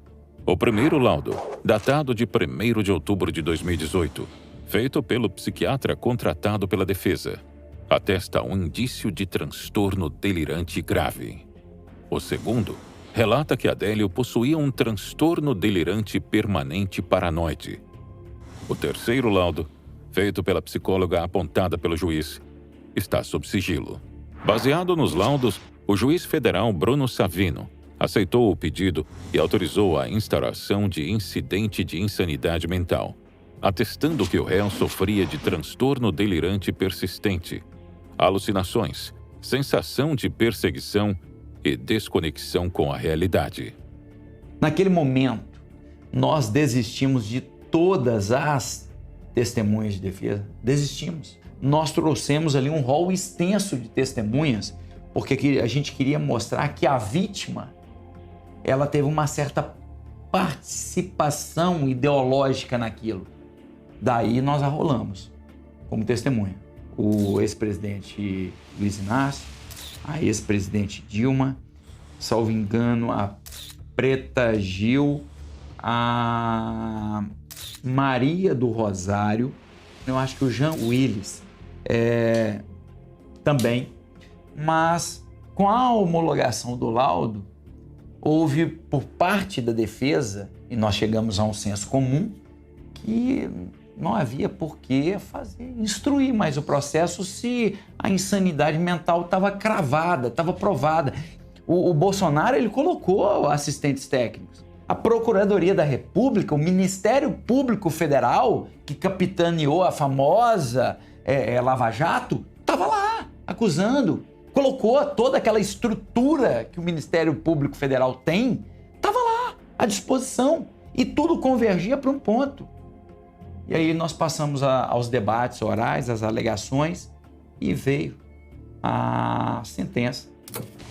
O primeiro laudo, datado de 1º de outubro de 2018, feito pelo psiquiatra contratado pela defesa, atesta um indício de transtorno delirante grave. O segundo relata que Adélio possuía um transtorno delirante permanente paranoide. O terceiro laudo, feito pela psicóloga apontada pelo juiz, está sob sigilo. Baseado nos laudos, o juiz federal Bruno Savino aceitou o pedido e autorizou a instauração de incidente de insanidade mental, atestando que o réu sofria de transtorno delirante persistente, alucinações, sensação de perseguição e desconexão com a realidade. Naquele momento, nós desistimos de todas as testemunhas de defesa. Desistimos. Nós trouxemos ali um rol extenso de testemunhas, porque a gente queria mostrar que a vítima, ela teve uma certa participação ideológica naquilo. Daí nós arrolamos como testemunha o ex-presidente Luiz Inácio, a ex-presidente Dilma, salvo engano, a Preta Gil, a Maria do Rosário, eu acho que o Jean Willis também. Mas com a homologação do laudo, houve por parte da defesa, e nós chegamos a um senso comum, que não havia por que instruir mais o processo se a insanidade mental estava cravada, estava provada. O Bolsonaro, ele colocou assistentes técnicos. A Procuradoria da República, o Ministério Público Federal, que capitaneou a famosa Lava Jato, estava lá, acusando. Colocou toda aquela estrutura que o Ministério Público Federal tem, estava lá, à disposição. E tudo convergia para um ponto. E aí nós passamos aos debates orais, às alegações, e veio a sentença.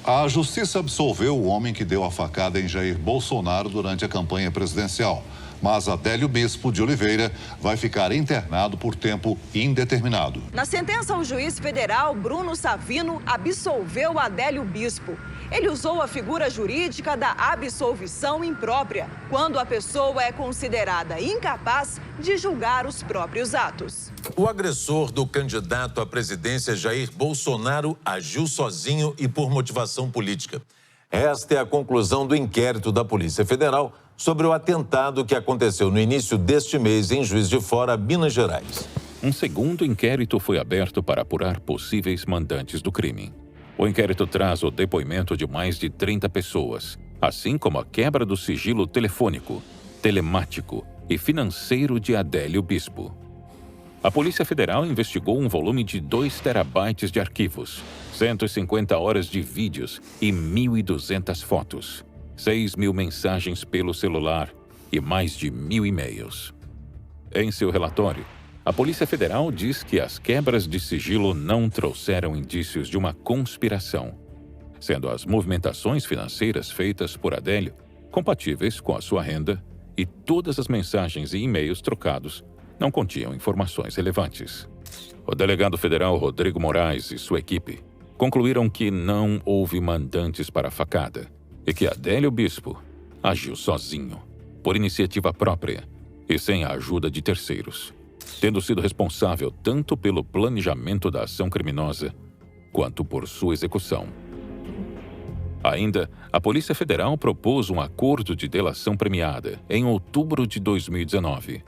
A justiça absolveu o homem que deu a facada em Jair Bolsonaro durante a campanha presidencial. Mas Adélio Bispo de Oliveira vai ficar internado por tempo indeterminado. Na sentença, o juiz federal Bruno Savino absolveu Adélio Bispo. Ele usou a figura jurídica da absolvição imprópria, quando a pessoa é considerada incapaz de julgar os próprios atos. O agressor do candidato à presidência Jair Bolsonaro agiu sozinho e por motivação política. Esta é a conclusão do inquérito da Polícia Federal sobre o atentado que aconteceu no início deste mês em Juiz de Fora, Minas Gerais. Um segundo inquérito foi aberto para apurar possíveis mandantes do crime. O inquérito traz o depoimento de mais de 30 pessoas, assim como a quebra do sigilo telefônico, telemático e financeiro de Adélio Bispo. A Polícia Federal investigou um volume de 2 terabytes de arquivos, 150 horas de vídeos e 1.200 fotos, 6.000 mensagens pelo celular e mais de 1.000 e-mails. Em seu relatório, a Polícia Federal diz que as quebras de sigilo não trouxeram indícios de uma conspiração, sendo as movimentações financeiras feitas por Adélio compatíveis com a sua renda e todas as mensagens e e-mails trocados não continham informações relevantes. O delegado federal Rodrigo Moraes e sua equipe concluíram que não houve mandantes para a facada e que Adélio Bispo agiu sozinho, por iniciativa própria e sem a ajuda de terceiros, tendo sido responsável tanto pelo planejamento da ação criminosa quanto por sua execução. Ainda, a Polícia Federal propôs um acordo de delação premiada em outubro de 2019,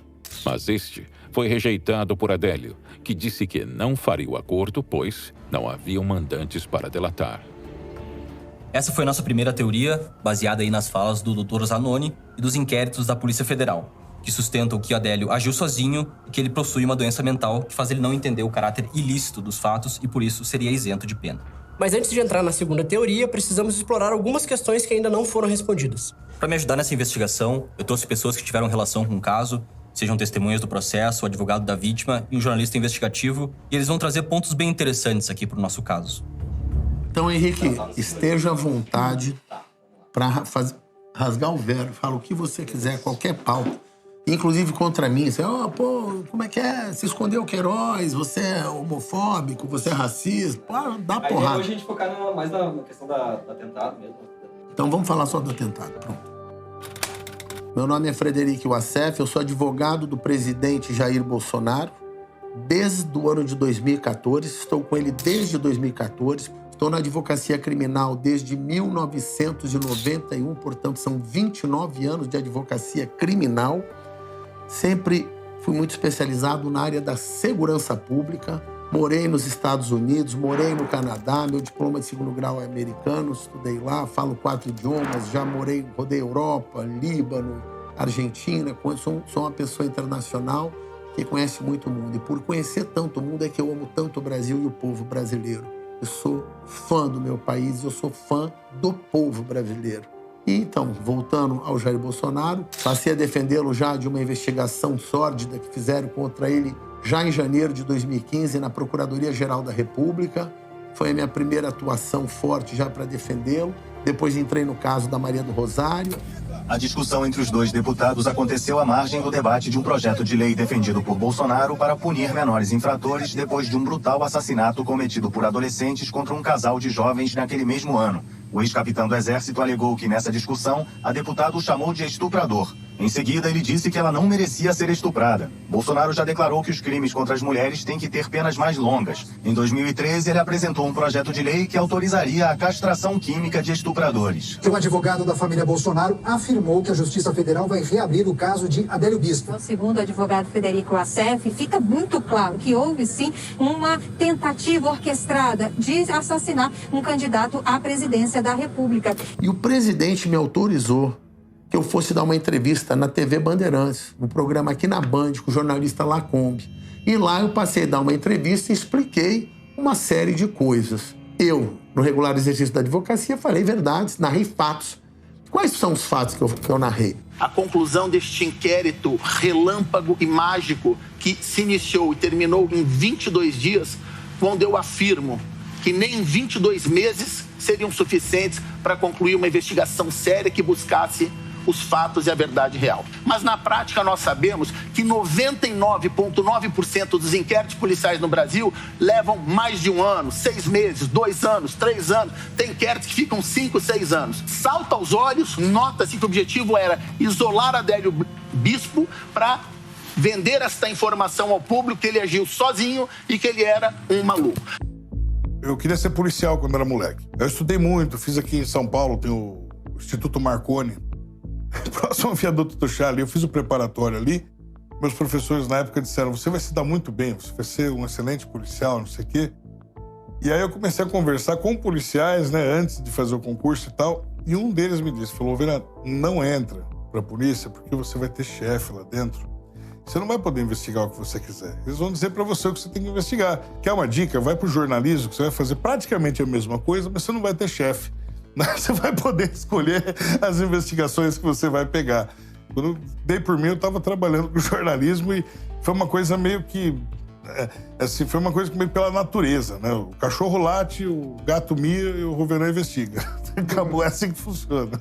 mas este foi rejeitado por Adélio, que disse que não faria o acordo, pois não haviam mandantes para delatar. Essa foi a nossa primeira teoria, baseada aí nas falas do Dr. Zanoni e dos inquéritos da Polícia Federal, que sustentam que Adélio agiu sozinho e que ele possui uma doença mental que faz ele não entender o caráter ilícito dos fatos e, por isso, seria isento de pena. Mas antes de entrar na segunda teoria, precisamos explorar algumas questões que ainda não foram respondidas. Para me ajudar nessa investigação, eu trouxe pessoas que tiveram relação com o caso, sejam testemunhas do processo, o advogado da vítima e um jornalista investigativo, e eles vão trazer pontos bem interessantes aqui para o nosso caso. Então, Henrique, esteja à vontade para rasgar o véu, fala o que você quiser, qualquer pauta. Inclusive contra mim, você, como é que é? Você escondeu o Queiroz, você é homofóbico, você é racista, dá porrada. Aí a gente focar mais na questão do atentado mesmo. Então vamos falar só do atentado, pronto. Meu nome é Frederico Wassef, eu sou advogado do presidente Jair Bolsonaro desde o ano de 2014, estou com ele desde 2014, estou na advocacia criminal desde 1991, portanto são 29 anos de advocacia criminal. Sempre fui muito especializado na área da segurança pública, Morei nos Estados Unidos, morei no Canadá, meu diploma de 2º grau é americano, estudei lá, falo 4 idiomas, já rodei Europa, Líbano, Argentina, sou uma pessoa internacional que conhece muito o mundo. E por conhecer tanto o mundo é que eu amo tanto o Brasil e o povo brasileiro. Eu sou fã do meu país, eu sou fã do povo brasileiro. E então, voltando ao Jair Bolsonaro, passei a defendê-lo já de uma investigação sórdida que fizeram contra ele já em janeiro de 2015 na Procuradoria-Geral da República. Foi a minha primeira atuação forte já para defendê-lo. Depois entrei no caso da Maria do Rosário. A discussão entre os dois deputados aconteceu à margem do debate de um projeto de lei defendido por Bolsonaro para punir menores infratores depois de um brutal assassinato cometido por adolescentes contra um casal de jovens naquele mesmo ano. O ex-capitão do Exército alegou que, nessa discussão, a deputada o chamou de estuprador. Em seguida, ele disse que ela não merecia ser estuprada. Bolsonaro já declarou que os crimes contra as mulheres têm que ter penas mais longas. Em 2013, ele apresentou um projeto de lei que autorizaria a castração química de estupradores. O advogado da família Bolsonaro afirmou que a Justiça Federal vai reabrir o caso de Adélio Bispo. Segundo o advogado Federico Assef, fica muito claro que houve, sim, uma tentativa orquestrada de assassinar um candidato à presidência da República. E o presidente me autorizou que eu fosse dar uma entrevista na TV Bandeirantes, no programa aqui na Band, com o jornalista Lacombe. E lá eu passei a dar uma entrevista e expliquei uma série de coisas. Eu, no regular exercício da advocacia, falei verdades, narrei fatos. Quais são os fatos que eu narrei? A conclusão deste inquérito relâmpago e mágico que se iniciou e terminou em 22 dias, quando eu afirmo que nem 22 meses seriam suficientes para concluir uma investigação séria que buscasse os fatos e a verdade real. Mas na prática nós sabemos que 99,9% dos inquéritos policiais no Brasil levam mais de 1 ano, 6 meses, 2 anos, 3 anos. Tem inquéritos que ficam 5, 6 anos. Salta aos olhos, nota-se que o objetivo era isolar Adélio Bispo para vender esta informação ao público que ele agiu sozinho e que ele era um maluco. Eu queria ser policial quando era moleque. Eu estudei muito, fiz aqui em São Paulo, tem o Instituto Marconi, próximo ao viaduto do Charlie. Eu fiz o preparatório ali. Meus professores na época disseram, você vai se dar muito bem, você vai ser um excelente policial, não sei o quê. E aí eu comecei a conversar com policiais, né, antes de fazer o concurso e tal. E um deles me disse, falou, Vera, não entra pra polícia porque você vai ter chefe lá dentro. Você não vai poder investigar o que você quiser. Eles vão dizer pra você o que você tem que investigar. Quer uma dica? Vai pro jornalismo, que você vai fazer praticamente a mesma coisa, mas você não vai ter chefe. Você vai poder escolher as investigações que você vai pegar. Quando eu dei por mim, eu estava trabalhando com jornalismo e foi uma coisa meio que... assim, foi uma coisa meio pela natureza, né? O cachorro late, o gato mia e o Roverã investiga. Acabou, é assim que funciona.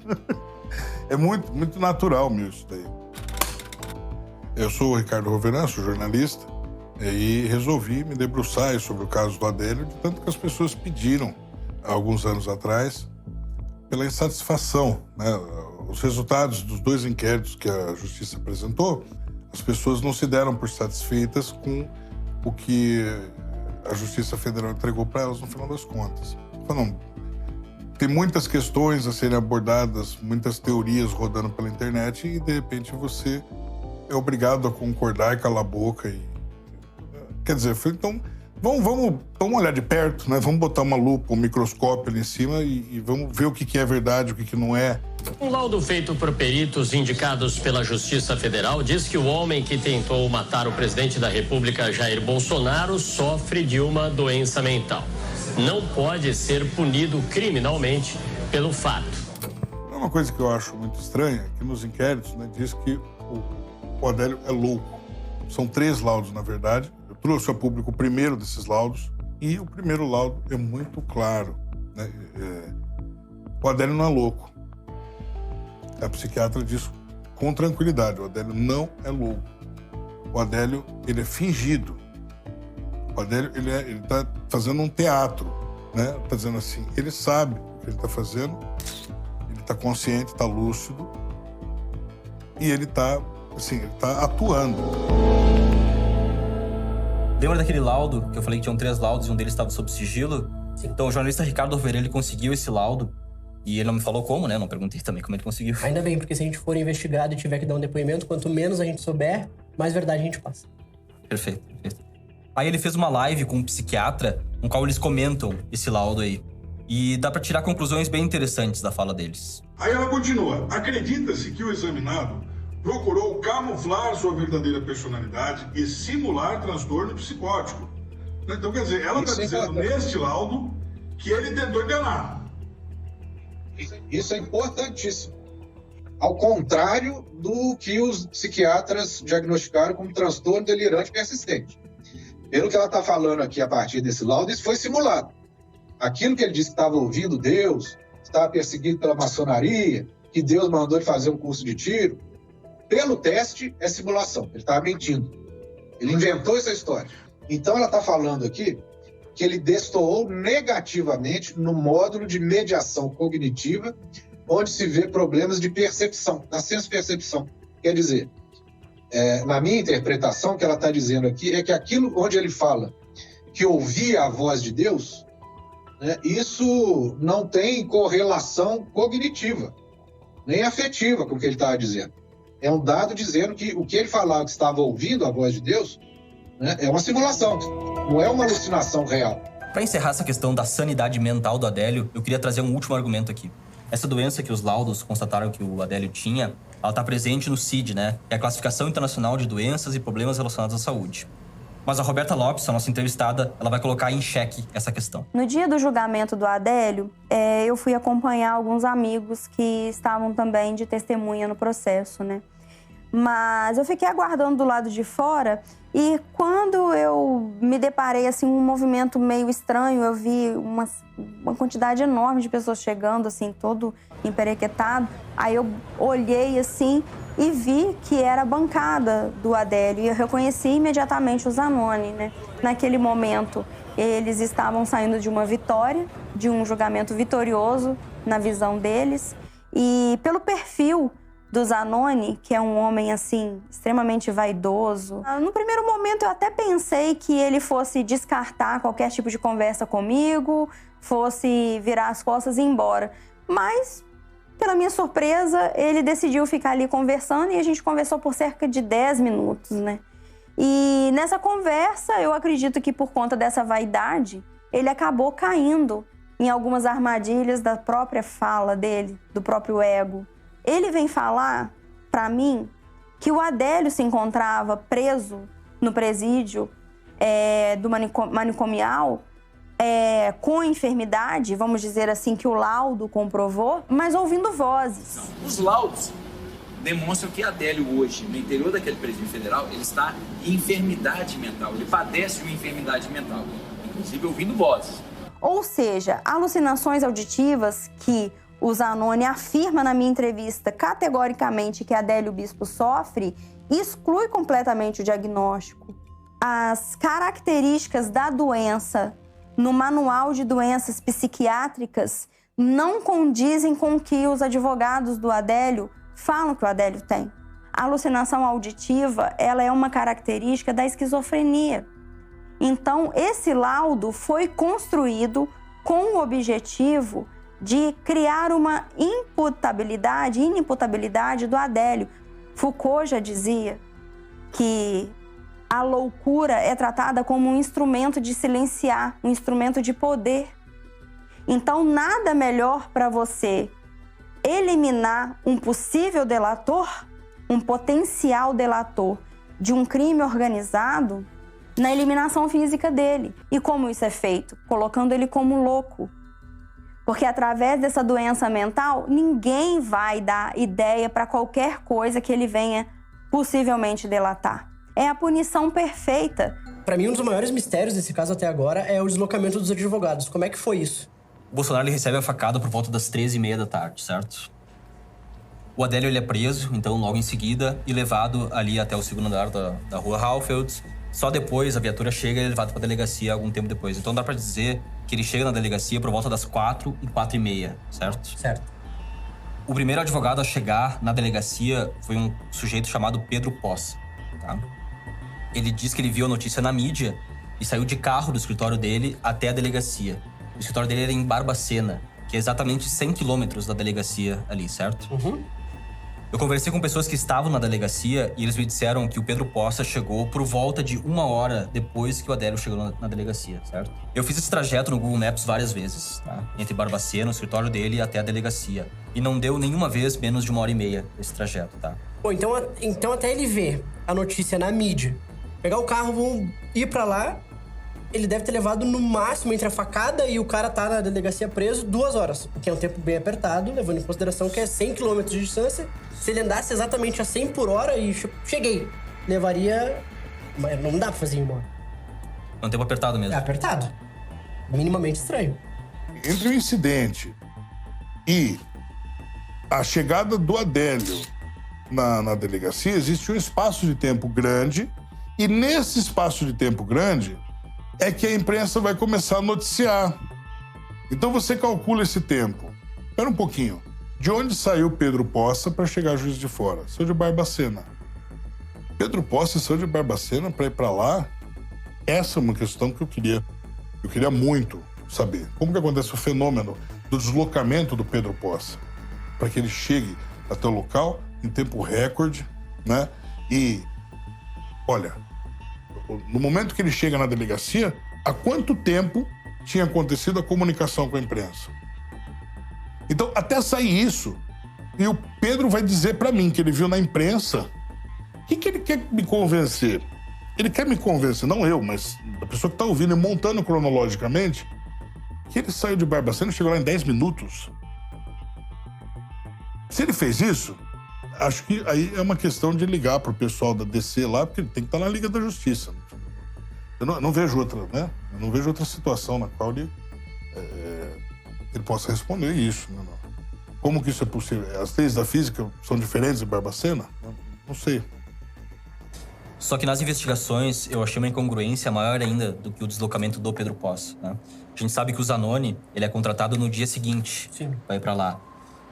É muito, muito natural mesmo isso daí. Eu sou o Ricardo Roverã, sou jornalista, e resolvi me debruçar sobre o caso do Adélio, de tanto que as pessoas pediram, há alguns anos atrás, pela insatisfação, né? Os resultados dos 2 inquéritos que a Justiça apresentou, as pessoas não se deram por satisfeitas com o que a Justiça Federal entregou para elas no final das contas. Falaram, tem muitas questões a serem abordadas, muitas teorias rodando pela internet e, de repente, você é obrigado a concordar e calar a boca. Quer dizer, foi, então, vamos olhar de perto, né? Vamos botar uma lupa, um microscópio ali em cima e vamos ver o que é verdade, o que não é. Um laudo feito por peritos indicados pela Justiça Federal diz que o homem que tentou matar o presidente da República, Jair Bolsonaro, sofre de uma doença mental. Não pode ser punido criminalmente pelo fato. Uma coisa que eu acho muito estranha é que nos inquéritos, né, diz que o Adélio é louco. São 3 laudos, na verdade. Eu trouxe a público o primeiro desses laudos e o primeiro laudo é muito claro, né? O Adélio não é louco. A psiquiatra diz com tranquilidade, o Adélio não é louco. O Adélio, ele é fingido. O Adélio, ele tá fazendo um teatro, né? Tá dizendo assim, ele sabe o que ele tá fazendo, ele tá consciente, tá lúcido e ele tá, assim, ele tá atuando. Lembra daquele laudo que eu falei que tinham 3 laudos e um deles estava sob sigilo? Sim. Então o jornalista Ricardo Roverã, ele conseguiu esse laudo e ele não me falou como, né? Não perguntei também como ele conseguiu. Ainda bem, porque se a gente for investigado e tiver que dar um depoimento, quanto menos a gente souber, mais verdade a gente passa. Perfeito, perfeito. Aí ele fez uma live com um psiquiatra, no qual eles comentam esse laudo aí. E dá pra tirar conclusões bem interessantes da fala deles. Aí ela continua. Acredita-se que o examinado procurou camuflar sua verdadeira personalidade e simular transtorno psicótico. Então, quer dizer, ela está dizendo neste laudo que ele tentou enganar. Isso é importantíssimo. Ao contrário do que os psiquiatras diagnosticaram como transtorno delirante persistente. Pelo que ela está falando aqui a partir desse laudo, isso foi simulado. Aquilo que ele disse que estava ouvindo Deus, estava perseguido pela maçonaria, que Deus mandou ele fazer um curso de tiro, pelo teste é simulação, ele estava mentindo. Ele inventou essa história. Então ela está falando aqui que ele destoou negativamente no módulo de mediação cognitiva, onde se vê problemas de percepção, da senso-percepção. Quer dizer, na minha interpretação, o que ela está dizendo aqui é que aquilo onde ele fala que ouvia a voz de Deus, né, isso não tem correlação cognitiva, nem afetiva com o que ele estava dizendo. É um dado dizendo que o que ele falava que estava ouvindo a voz de Deus, né, é uma simulação, não é uma alucinação real. Para encerrar essa questão da sanidade mental do Adélio, eu queria trazer um último argumento aqui. Essa doença que os laudos constataram que o Adélio tinha, ela está presente no CID, né? Que é a Classificação Internacional de Doenças e Problemas Relacionados à Saúde. Mas a Roberta Lopes, a nossa entrevistada, ela vai colocar em xeque essa questão. No dia do julgamento do Adélio, eu fui acompanhar alguns amigos que estavam também de testemunha no processo, né? Mas eu fiquei aguardando do lado de fora e quando eu me deparei, assim, um movimento meio estranho, eu vi uma quantidade enorme de pessoas chegando, assim, todo emperequetado. Aí eu olhei, assim, e vi que era a bancada do Adélio. E eu reconheci imediatamente o Zanoni, né? Naquele momento, eles estavam saindo de uma vitória, de um julgamento vitorioso na visão deles. E pelo perfil do Zanoni, que é um homem, assim, extremamente vaidoso. No primeiro momento, eu até pensei que ele fosse descartar qualquer tipo de conversa comigo, fosse virar as costas e ir embora. Mas, pela minha surpresa, ele decidiu ficar ali conversando e a gente conversou por cerca de 10 minutos, né? E nessa conversa, eu acredito que por conta dessa vaidade, ele acabou caindo em algumas armadilhas da própria fala dele, do próprio ego. Ele vem falar para mim que o Adélio se encontrava preso no presídio do manicomial com enfermidade, vamos dizer assim, que o laudo comprovou, mas ouvindo vozes. Os laudos demonstram que Adélio hoje, no interior daquele presídio federal, ele está em enfermidade mental, ele padece de uma enfermidade mental, inclusive ouvindo vozes. Ou seja, alucinações auditivas que o Zanoni afirma na minha entrevista categoricamente que Adélio Bispo sofre, exclui completamente o diagnóstico. As características da doença no manual de doenças psiquiátricas não condizem com o que os advogados do Adélio falam que o Adélio tem. A alucinação auditiva, ela é uma característica da esquizofrenia. Então, esse laudo foi construído com o objetivo de criar uma inimputabilidade do Adélio. Foucault já dizia que a loucura é tratada como um instrumento de silenciar, um instrumento de poder. Então, nada melhor para você eliminar um possível delator, um potencial delator de um crime organizado, na eliminação física dele. E como isso é feito? Colocando ele como louco. Porque através dessa doença mental, ninguém vai dar ideia para qualquer coisa que ele venha possivelmente delatar. É a punição perfeita. Para mim, um dos maiores mistérios desse caso até agora é o deslocamento dos advogados. Como é que foi isso? O Bolsonaro ele recebe a facada por volta das 13h30 da tarde, certo? O Adélio ele é preso, então logo em seguida, e levado ali até o segundo andar da rua Halfeld. Só depois a viatura chega e ele é levado para a delegacia algum tempo depois. Então dá para dizer que ele chega na delegacia por volta das 4h e 4h30, certo? Certo. O primeiro advogado a chegar na delegacia foi um sujeito chamado Pedro Poça, tá? Ele diz que ele viu a notícia na mídia e saiu de carro do escritório dele até a delegacia. O escritório dele era em Barbacena, que é exatamente 100 quilômetros da delegacia ali, certo? Uhum. Eu conversei com pessoas que estavam na delegacia e eles me disseram que o Pedro Poça chegou por volta de 1 hora depois que o Adélio chegou na delegacia, certo? Eu fiz esse trajeto no Google Maps várias vezes, tá? Entre Barbacena, o escritório dele, até a delegacia. E não deu nenhuma vez menos de 1h30 esse trajeto, tá? Bom, então até ele ver a notícia na mídia, pegar o carro, vão ir pra lá, ele deve ter levado no máximo entre a facada e o cara tá na delegacia preso 2 horas, que é um tempo bem apertado, levando em consideração que é 100 km de distância. Se ele andasse exatamente a 100 por hora e cheguei, levaria... Mas não dá pra fazer em 1 hora. É um tempo apertado mesmo. É apertado. Minimamente estranho. Entre o incidente e a chegada do Adélio na delegacia, existe um espaço de tempo grande, e nesse espaço de tempo grande é que a imprensa vai começar a noticiar. Então você calcula esse tempo. Espera um pouquinho. De onde saiu Pedro Poça para chegar a Juiz de Fora? Saiu de Barbacena. Pedro Poça saiu de Barbacena para ir para lá? Essa é uma questão que eu queria muito saber. Como que acontece o fenômeno do deslocamento do Pedro Poça? Para que ele chegue até o local em tempo recorde, né? E, olha, no momento que ele chega na delegacia, há quanto tempo tinha acontecido a comunicação com a imprensa? Então, até sair isso, e o Pedro vai dizer para mim que ele viu na imprensa, o que ele quer me convencer? Ele quer me convencer, não eu, mas a pessoa que tá ouvindo e montando cronologicamente, que ele saiu de Barbacena e chegou lá em 10 minutos. Se ele fez isso, acho que aí é uma questão de ligar pro pessoal da DC lá, porque ele tem que estar na Liga da Justiça. Eu não vejo outra, né? Eu não vejo outra situação na qual ele possa responder isso. Né? Como que isso é possível? As leis da física são diferentes em Barbacena? Não sei. Só que nas investigações eu achei uma incongruência maior ainda do que o deslocamento do Pedro Poça, né? A gente sabe que o Zanoni, ele é contratado no dia seguinte para ir para lá.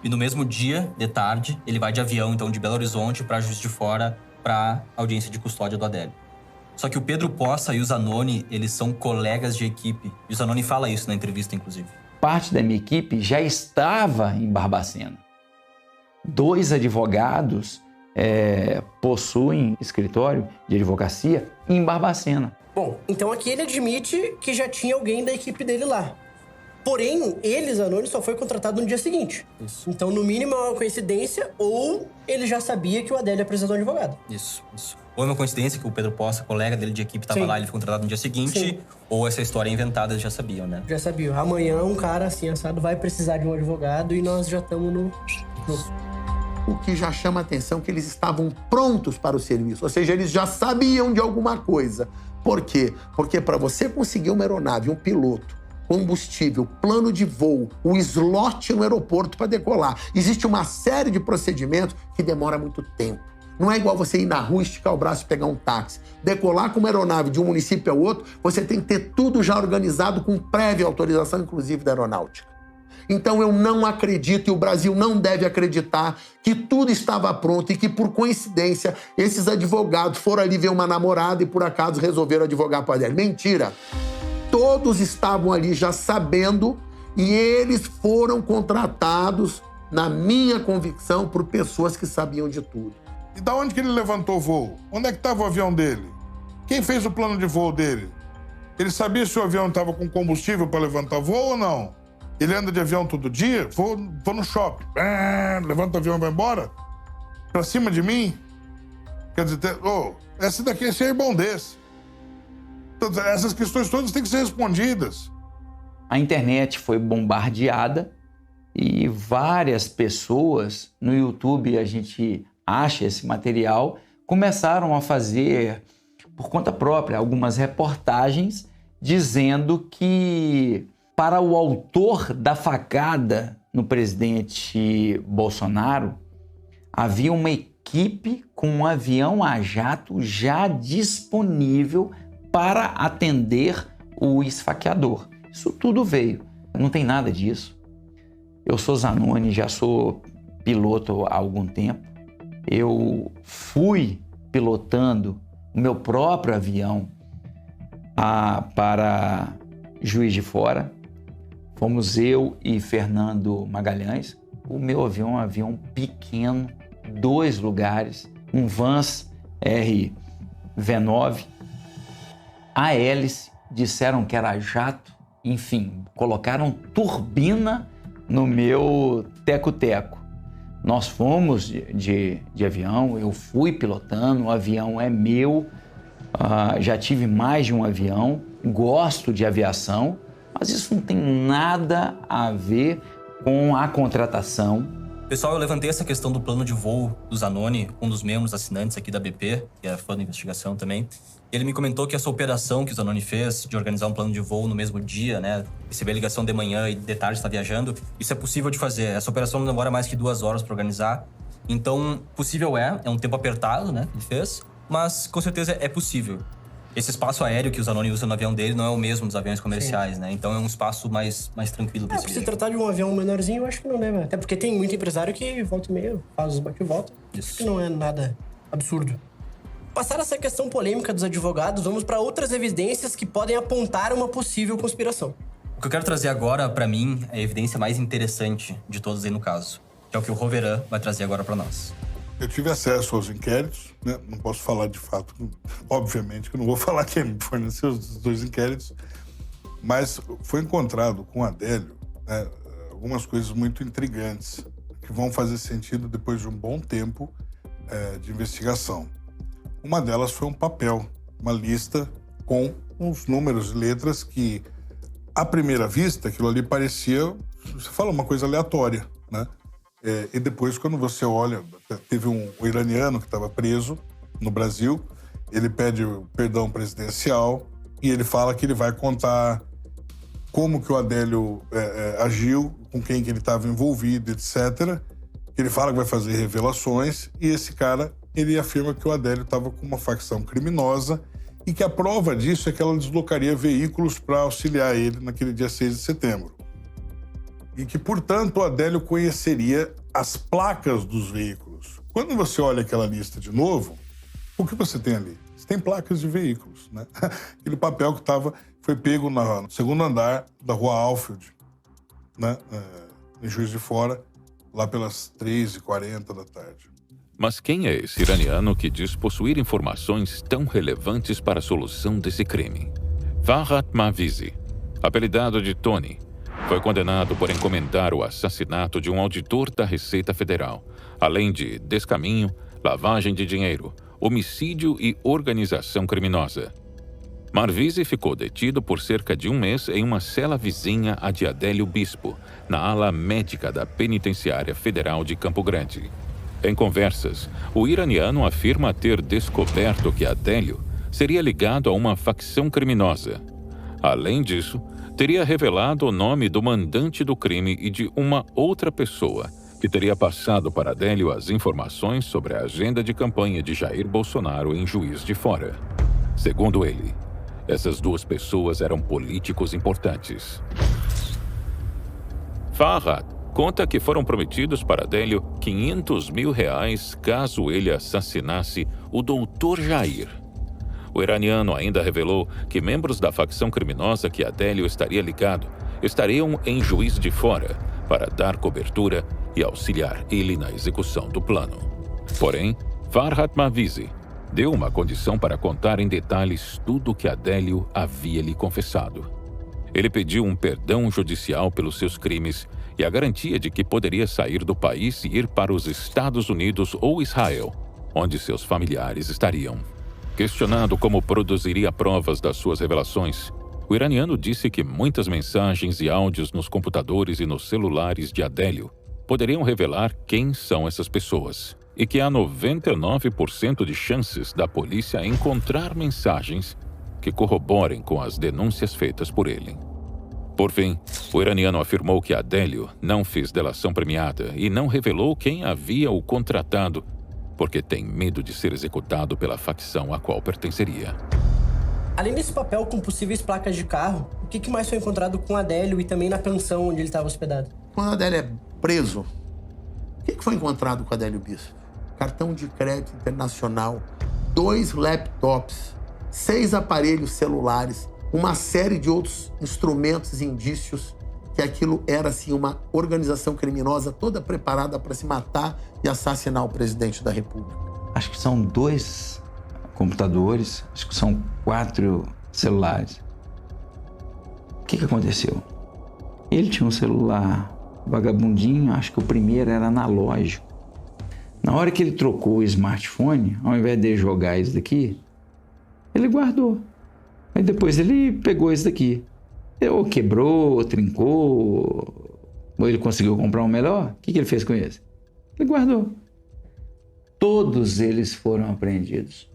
E no mesmo dia, de tarde, ele vai de avião, então, de Belo Horizonte para Juiz de Fora, para audiência de custódia do Adélio. Só que o Pedro Poça e o Zanoni, eles são colegas de equipe. E o Zanoni fala isso na entrevista, inclusive. Parte da minha equipe já estava em Barbacena. 2 advogados possuem escritório de advocacia em Barbacena. Bom, então aqui ele admite que já tinha alguém da equipe dele lá. Porém, ele, Zanoni, só foi contratado no dia seguinte. Isso. Então, no mínimo, é uma coincidência, ou ele já sabia que o Adélio apresentou um advogado. Isso. Ou é uma coincidência que o Pedro Poça, colega dele de equipe, estava lá e ele foi contratado no dia seguinte, ou essa história é inventada, eles já sabiam, né? Já sabiam. Amanhã, um cara assim, assado, vai precisar de um advogado e nós já estamos no... O que já chama a atenção é que eles estavam prontos para o serviço, ou seja, eles já sabiam de alguma coisa. Por quê? Porque para você conseguir uma aeronave, um piloto, combustível, plano de voo, o slot no aeroporto para decolar. Existe uma série de procedimentos que demora muito tempo. Não é igual você ir na rua, esticar o braço e pegar um táxi. Decolar com uma aeronave de um município ao outro, você tem que ter tudo já organizado com prévia autorização, inclusive da aeronáutica. Então eu não acredito, e o Brasil não deve acreditar, que tudo estava pronto e que, por coincidência, esses advogados foram ali ver uma namorada e, por acaso, resolveram advogar para ela. Mentira! Todos estavam ali já sabendo e eles foram contratados, na minha convicção, por pessoas que sabiam de tudo. E da onde que ele levantou o voo? Onde é que estava o avião dele? Quem fez o plano de voo dele? Ele sabia se o avião estava com combustível para levantar voo ou não? Ele anda de avião todo dia? Vou no shopping. Levanta o avião e vai embora? Pra cima de mim? Quer dizer, esse é irmão desse. Essas questões todas têm que ser respondidas. A internet foi bombardeada e várias pessoas, no YouTube a gente acha esse material, começaram a fazer, por conta própria, algumas reportagens dizendo que, para o autor da facada no presidente Bolsonaro, havia uma equipe com um avião a jato já disponível para atender o esfaqueador. Isso tudo veio. Não tem nada disso. Eu sou Zanoni, já sou piloto há algum tempo. Eu fui pilotando o meu próprio avião para Juiz de Fora. Fomos eu e Fernando Magalhães. O meu avião é um avião pequeno, 2 lugares, um Vans RV9, a hélice, disseram que era jato, enfim, colocaram turbina no meu teco-teco. Nós fomos de avião, eu fui pilotando, o avião é meu, já tive mais de um avião, gosto de aviação, mas isso não tem nada a ver com a contratação. Pessoal, eu levantei essa questão do plano de voo do Zanoni, um dos membros assinantes aqui da BP, que é fã da investigação também. Ele me comentou que essa operação que o Zanoni fez, de organizar um plano de voo no mesmo dia, né? Receber a ligação de manhã e de tarde estar viajando, isso é possível de fazer. Essa operação não demora mais que 2 horas para organizar. Então, possível é um tempo apertado, né, que ele fez, mas com certeza é possível. Esse espaço aéreo que o Zanoni usa no avião dele não é o mesmo dos aviões comerciais, Sim. né? Então é um espaço mais tranquilo. Por se tratar de um avião menorzinho, eu acho que não é, até porque tem muito empresário que volta e meia, faz os bate e volta. Isso que não é nada absurdo. Passar essa questão polêmica dos advogados, vamos para outras evidências que podem apontar uma possível conspiração. O que eu quero trazer agora, para mim, é a evidência mais interessante de todas aí no caso, que é o que o Roveran vai trazer agora para nós. Eu tive acesso aos inquéritos, né? Não posso falar de fato, obviamente que eu não vou falar quem me forneceu os 2 inquéritos, mas foi encontrado com o Adélio, né, algumas coisas muito intrigantes que vão fazer sentido depois de um bom tempo de investigação. Uma delas foi um papel, uma lista com uns números e letras que, à primeira vista, aquilo ali parecia, você fala, uma coisa aleatória, né? E depois, quando você olha, teve um iraniano que estava preso no Brasil, ele pede perdão presidencial e ele fala que ele vai contar como que o Adélio agiu, com quem que ele estava envolvido, etc. Ele fala que vai fazer revelações e esse cara, ele afirma que o Adélio estava com uma facção criminosa e que a prova disso é que ela deslocaria veículos para auxiliar ele naquele dia 6 de setembro. E que, portanto, o Adélio conheceria as placas dos veículos. Quando você olha aquela lista de novo, o que você tem ali? Você tem placas de veículos, né? Aquele papel que foi pego no 2º andar da Rua Alfield, né? Em Juiz de Fora, lá pelas 3h40 da tarde. Mas quem é esse iraniano que diz possuir informações tão relevantes para a solução desse crime? Farhat Mavizi, apelidado de Tony, foi condenado por encomendar o assassinato de um auditor da Receita Federal, além de descaminho, lavagem de dinheiro, homicídio e organização criminosa. Marvisi ficou detido por cerca de 1 mês em uma cela vizinha à de Adélio Bispo, na ala médica da Penitenciária Federal de Campo Grande. Em conversas, o iraniano afirma ter descoberto que Adélio seria ligado a uma facção criminosa. Além disso, teria revelado o nome do mandante do crime e de uma outra pessoa, que teria passado para Adélio as informações sobre a agenda de campanha de Jair Bolsonaro em Juiz de Fora. Segundo ele, essas 2 pessoas eram políticos importantes. Farhat conta que foram prometidos para Adélio R$500 mil caso ele assassinasse o doutor Jair. O iraniano ainda revelou que membros da facção criminosa que Adélio estaria ligado estariam em Juiz de Fora para dar cobertura e auxiliar ele na execução do plano. Porém, Farhat Mavizi deu uma condição para contar em detalhes tudo o que Adélio havia lhe confessado. Ele pediu um perdão judicial pelos seus crimes e a garantia de que poderia sair do país e ir para os Estados Unidos ou Israel, onde seus familiares estariam. Questionado como produziria provas das suas revelações, o iraniano disse que muitas mensagens e áudios nos computadores e nos celulares de Adélio poderiam revelar quem são essas pessoas e que há 99% de chances da polícia encontrar mensagens que corroborem com as denúncias feitas por ele. Por fim, o iraniano afirmou que Adélio não fez delação premiada e não revelou quem havia o contratado, porque tem medo de ser executado pela facção a qual pertenceria. Além desse papel com possíveis placas de carro, o que mais foi encontrado com Adélio e também na pensão onde ele estava hospedado? Quando Adélio é preso, o que foi encontrado com Adélio Bispo? Cartão de crédito internacional, 2 laptops, 6 aparelhos celulares, uma série de outros instrumentos e indícios que aquilo era assim, uma organização criminosa toda preparada para se matar e assassinar o presidente da República? Acho que são 2 computadores, acho que são 4 celulares. O que aconteceu? Ele tinha um celular vagabundinho, acho que o primeiro era analógico. Na hora que ele trocou o smartphone, ao invés de jogar esse daqui, ele guardou. Aí depois ele pegou esse daqui. Ou quebrou, ou trincou, ou ele conseguiu comprar um melhor. O que ele fez com esse? Ele guardou. Todos eles foram apreendidos.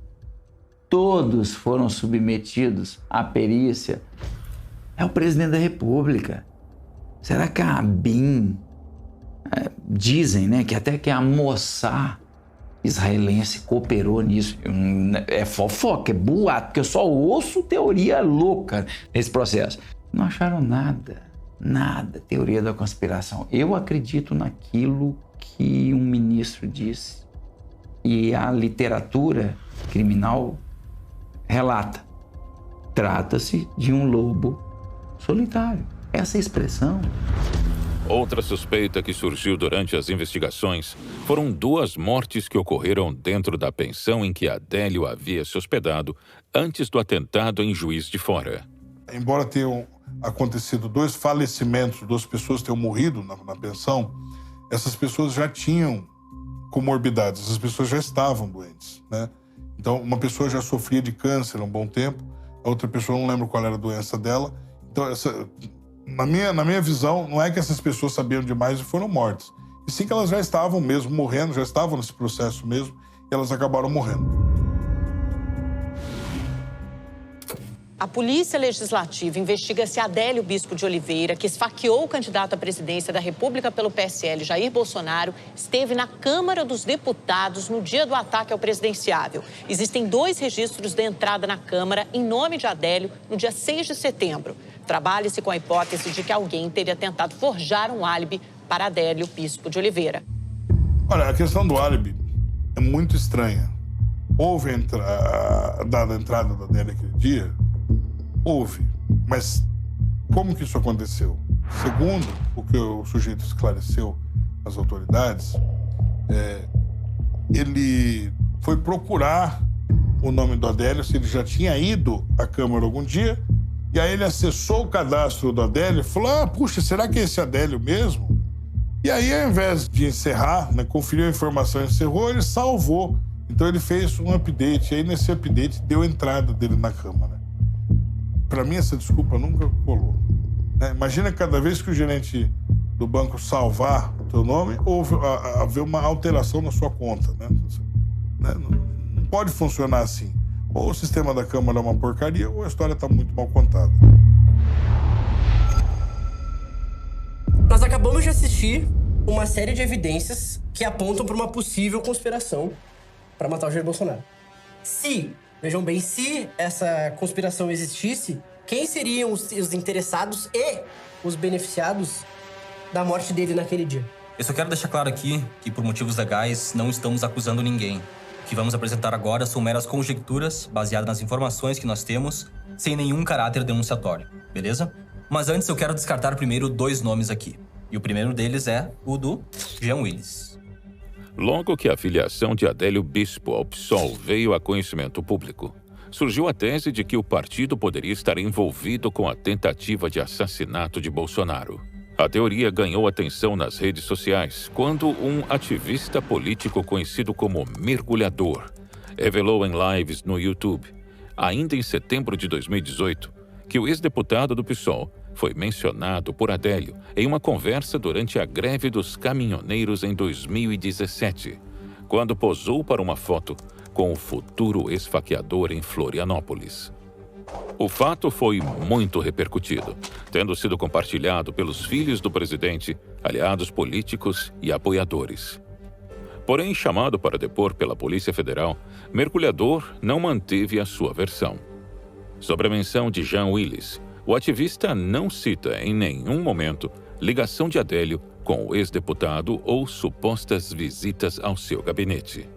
Todos foram submetidos à perícia. É o presidente da República. Será que a ABIN, dizem, né, que até que a Mossad israelense cooperou nisso? É fofoca, é boato, porque eu só ouço teoria louca nesse processo. Não acharam nada, teoria da conspiração. Eu acredito naquilo que um ministro disse e a literatura criminal relata. Trata-se de um lobo solitário. Essa expressão. Outra suspeita que surgiu durante as investigações foram 2 mortes que ocorreram dentro da pensão em que Adélio havia se hospedado antes do atentado em Juiz de Fora. Embora tenham acontecido 2 falecimentos, 2 pessoas tenham morrido na pensão, essas pessoas já tinham comorbidades, essas pessoas já estavam doentes, né? Então, uma pessoa já sofria de câncer há um bom tempo, a outra pessoa não lembro qual era a doença dela. Então, na minha visão, não é que essas pessoas sabiam demais e foram mortas. E sim que elas já estavam mesmo morrendo, já estavam nesse processo mesmo, e elas acabaram morrendo. A Polícia Legislativa investiga se Adélio Bispo de Oliveira, que esfaqueou o candidato à presidência da República pelo PSL, Jair Bolsonaro, esteve na Câmara dos Deputados no dia do ataque ao presidenciável. Existem 2 registros de entrada na Câmara em nome de Adélio no dia 6 de setembro. Trabalha-se com a hipótese de que alguém teria tentado forjar um álibi para Adélio Bispo de Oliveira. Olha, a questão do álibi é muito estranha. Houve dada a entrada da Adélio aquele dia? Houve. Mas como que isso aconteceu? Segundo o que o sujeito esclareceu às autoridades, ele foi procurar o nome do Adélio, se ele já tinha ido à Câmara algum dia. E aí ele acessou o cadastro do Adélio e falou, puxa, será que é esse Adélio mesmo? E aí, ao invés de encerrar, né, conferiu a informação e encerrou, ele salvou. Então ele fez um update, e aí nesse update deu a entrada dele na Câmara. Para mim, essa desculpa nunca colou. Né? Imagina cada vez que o gerente do banco salvar o teu nome, houve haver uma alteração na sua conta. Né? Não pode funcionar assim. Ou o sistema da Câmara é uma porcaria, ou a história está muito mal contada. Nós acabamos de assistir uma série de evidências que apontam para uma possível conspiração para matar o Jair Bolsonaro. Vejam bem, se essa conspiração existisse, quem seriam os interessados e os beneficiados da morte dele naquele dia? Eu só quero deixar claro aqui que, por motivos legais, não estamos acusando ninguém. O que vamos apresentar agora são meras conjecturas baseadas nas informações que nós temos, sem nenhum caráter denunciatório, beleza? Mas antes eu quero descartar primeiro 2 nomes aqui. E o primeiro deles é o do Jean Willis. Logo que a filiação de Adélio Bispo ao PSOL veio a conhecimento público, surgiu a tese de que o partido poderia estar envolvido com a tentativa de assassinato de Bolsonaro. A teoria ganhou atenção nas redes sociais quando um ativista político conhecido como Mergulhador revelou em lives no YouTube, ainda em setembro de 2018, que o ex-deputado do PSOL foi mencionado por Adélio em uma conversa durante a greve dos caminhoneiros em 2017, quando posou para uma foto com o futuro esfaqueador em Florianópolis. O fato foi muito repercutido, tendo sido compartilhado pelos filhos do presidente, aliados políticos e apoiadores. Porém, chamado para depor pela Polícia Federal, Mergulhador não manteve a sua versão. Sobre a menção de Jean Willis, o ativista não cita em nenhum momento ligação de Adélio com o ex-deputado ou supostas visitas ao seu gabinete.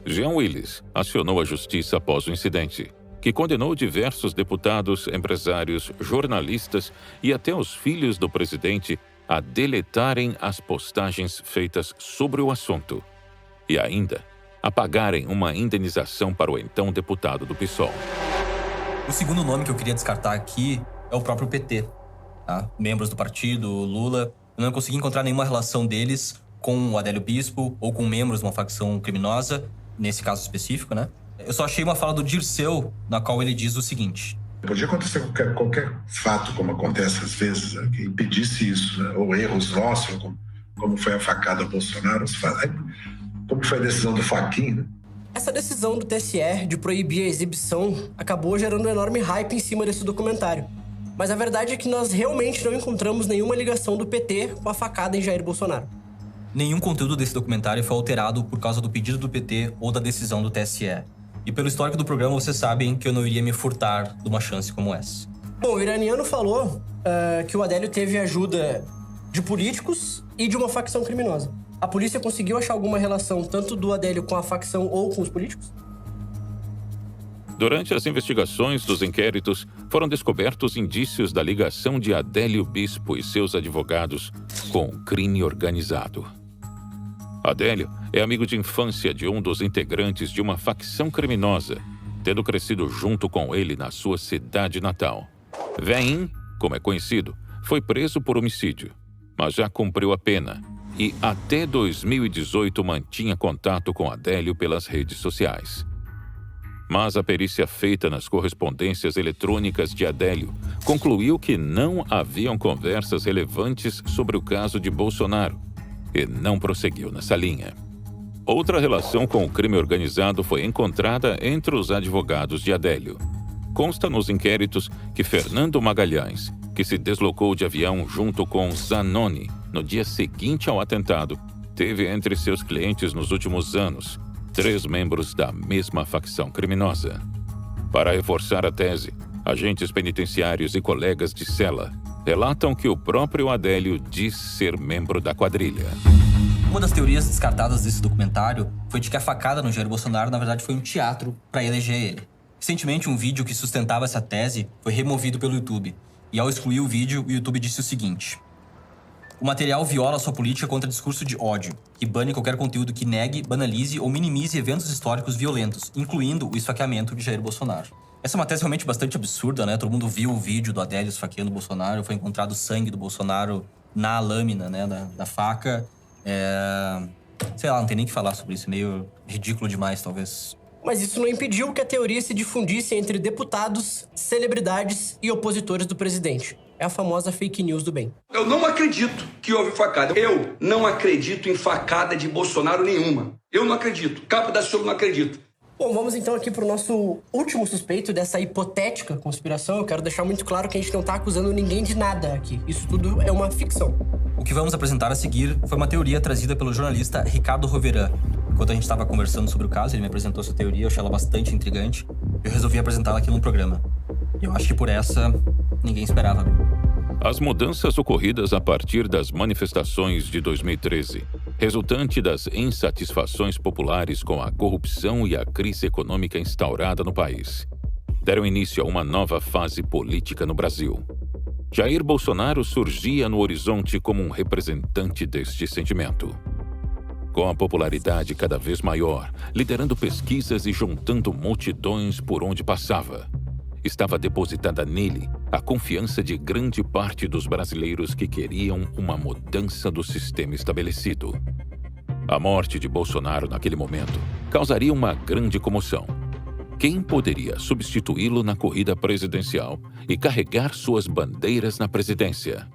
Jean Willis acionou a justiça após o incidente. que condenou diversos deputados, empresários, jornalistas e até os filhos do presidente a deletarem as postagens feitas sobre o assunto e ainda a pagarem uma indenização para o então deputado do PSOL. O segundo nome que eu queria descartar aqui é o próprio PT. Tá? Membros do partido, Lula, eu não consegui encontrar nenhuma relação deles com o Adélio Bispo ou com membros de uma facção criminosa, nesse caso específico, né? Eu só achei uma fala do Dirceu, na qual ele diz o seguinte: podia acontecer qualquer fato, como acontece às vezes, que impedisse isso, né? Ou erros nossos, como foi a facada Bolsonaro, como foi a decisão do Fachin, né? Essa decisão do TSE de proibir a exibição acabou gerando um enorme hype em cima desse documentário. Mas a verdade é que nós realmente não encontramos nenhuma ligação do PT com a facada em Jair Bolsonaro. Nenhum conteúdo desse documentário foi alterado por causa do pedido do PT ou da decisão do TSE. E pelo histórico do programa, vocês sabem que eu não iria me furtar de uma chance como essa. Bom, o iraniano falou que o Adélio teve ajuda de políticos e de uma facção criminosa. A polícia conseguiu achar alguma relação tanto do Adélio com a facção ou com os políticos? Durante as investigações dos inquéritos, foram descobertos indícios da ligação de Adélio Bispo e seus advogados com o crime organizado. Adélio é amigo de infância de um dos integrantes de uma facção criminosa, tendo crescido junto com ele na sua cidade natal. Veim, como é conhecido, foi preso por homicídio, mas já cumpriu a pena e até 2018 mantinha contato com Adélio pelas redes sociais. Mas a perícia feita nas correspondências eletrônicas de Adélio concluiu que não haviam conversas relevantes sobre o caso de Bolsonaro e não prosseguiu nessa linha. Outra relação com o crime organizado foi encontrada entre os advogados de Adélio. Consta nos inquéritos que Fernando Magalhães, que se deslocou de avião junto com Zanoni no dia seguinte ao atentado, teve entre seus clientes nos últimos anos 3 membros da mesma facção criminosa. Para reforçar a tese, agentes penitenciários e colegas de cela relatam que o próprio Adélio diz ser membro da quadrilha. Uma das teorias descartadas desse documentário foi de que a facada no Jair Bolsonaro, na verdade, foi um teatro para eleger ele. Recentemente, um vídeo que sustentava essa tese foi removido pelo YouTube. E ao excluir o vídeo, o YouTube disse o seguinte: o material viola sua política contra discurso de ódio, que bane qualquer conteúdo que negue, banalize ou minimize eventos históricos violentos, incluindo o esfaqueamento de Jair Bolsonaro. Essa é uma tese realmente bastante absurda, né? Todo mundo viu o vídeo do Adélio esfaqueando o Bolsonaro, foi encontrado sangue do Bolsonaro na lâmina, né, da faca. Sei lá, não tem nem o que falar sobre isso, meio ridículo demais, talvez. Mas isso não impediu que a teoria se difundisse entre deputados, celebridades e opositores do presidente. É a famosa fake news do bem. Eu não acredito que houve facada. Eu não acredito em facada de Bolsonaro nenhuma. Eu não acredito. Cabo da Silva não acredito. Bom, vamos então aqui pro nosso último suspeito dessa hipotética conspiração. Eu quero deixar muito claro que a gente não tá acusando ninguém de nada aqui. Isso tudo é uma ficção. O que vamos apresentar a seguir foi uma teoria trazida pelo jornalista Ricardo Roveran. Enquanto a gente estava conversando sobre o caso, ele me apresentou essa teoria, eu achei ela bastante intrigante. Eu resolvi apresentá-la aqui no programa. E eu acho que por essa, ninguém esperava. As mudanças ocorridas a partir das manifestações de 2013, resultante das insatisfações populares com a corrupção e a crise econômica instaurada no país, deram início a uma nova fase política no Brasil. Jair Bolsonaro surgia no horizonte como um representante deste sentimento. Com a popularidade cada vez maior, liderando pesquisas e juntando multidões por onde passava, estava depositada nele a confiança de grande parte dos brasileiros que queriam uma mudança do sistema estabelecido. A morte de Bolsonaro naquele momento causaria uma grande comoção. Quem poderia substituí-lo na corrida presidencial e carregar suas bandeiras na presidência?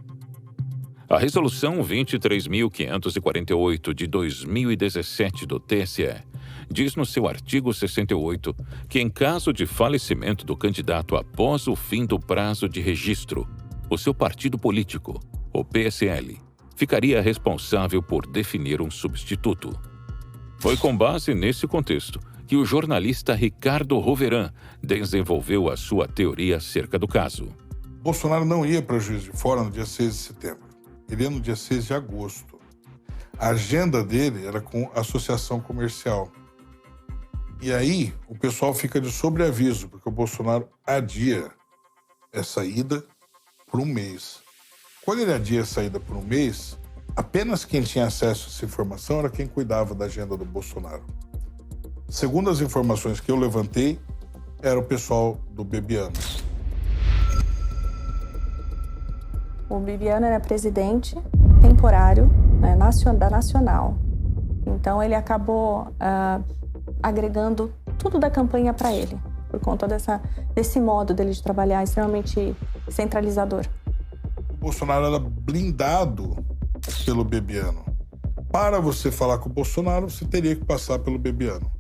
A Resolução 23.548 de 2017 do TSE diz no seu artigo 68 que, em caso de falecimento do candidato após o fim do prazo de registro, o seu partido político, o PSL, ficaria responsável por definir um substituto. Foi com base nesse contexto que o jornalista Ricardo Roveran desenvolveu a sua teoria acerca do caso. Bolsonaro não ia para Juiz de Fora no dia 6 de setembro. Ele ia no dia 6 de agosto. A agenda dele era com associação comercial. E aí, o pessoal fica de sobreaviso, porque o Bolsonaro adia essa ida por um mês. Quando ele adia essa ida por um mês, apenas quem tinha acesso a essa informação era quem cuidava da agenda do Bolsonaro. Segundo as informações que eu levantei, era o pessoal do Bebiano. O Bebiano era presidente temporário, né, da Nacional. Então, ele acabou agregando tudo da campanha para ele, por conta desse modo dele de trabalhar extremamente centralizador. O Bolsonaro era blindado pelo Bebiano. Para você falar com o Bolsonaro, você teria que passar pelo Bebiano.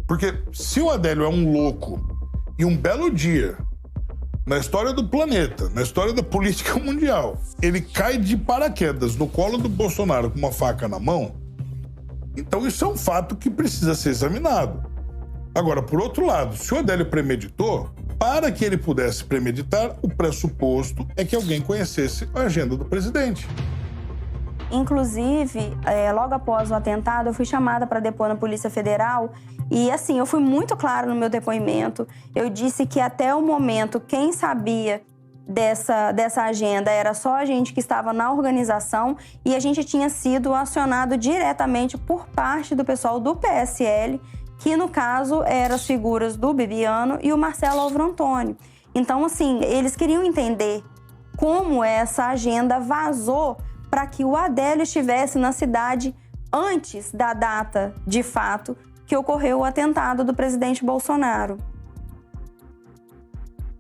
Porque se o Adélio é um louco e um belo dia, na história do planeta, na história da política mundial, ele cai de paraquedas no colo do Bolsonaro com uma faca na mão, então isso é um fato que precisa ser examinado. Agora, por outro lado, se o Adélio premeditou, para que ele pudesse premeditar, o pressuposto é que alguém conhecesse a agenda do presidente. Inclusive, logo após o atentado, eu fui chamada para depor na Polícia Federal e, assim, eu fui muito clara no meu depoimento. Eu disse que até o momento, quem sabia dessa agenda era só a gente que estava na organização e a gente tinha sido acionado diretamente por parte do pessoal do PSL, que, no caso, eram as figuras do Bebiano e o Marcelo Álvaro Antônio. Então, assim, eles queriam entender como essa agenda vazou para que o Adélio estivesse na cidade antes da data, de fato, que ocorreu o atentado do presidente Bolsonaro.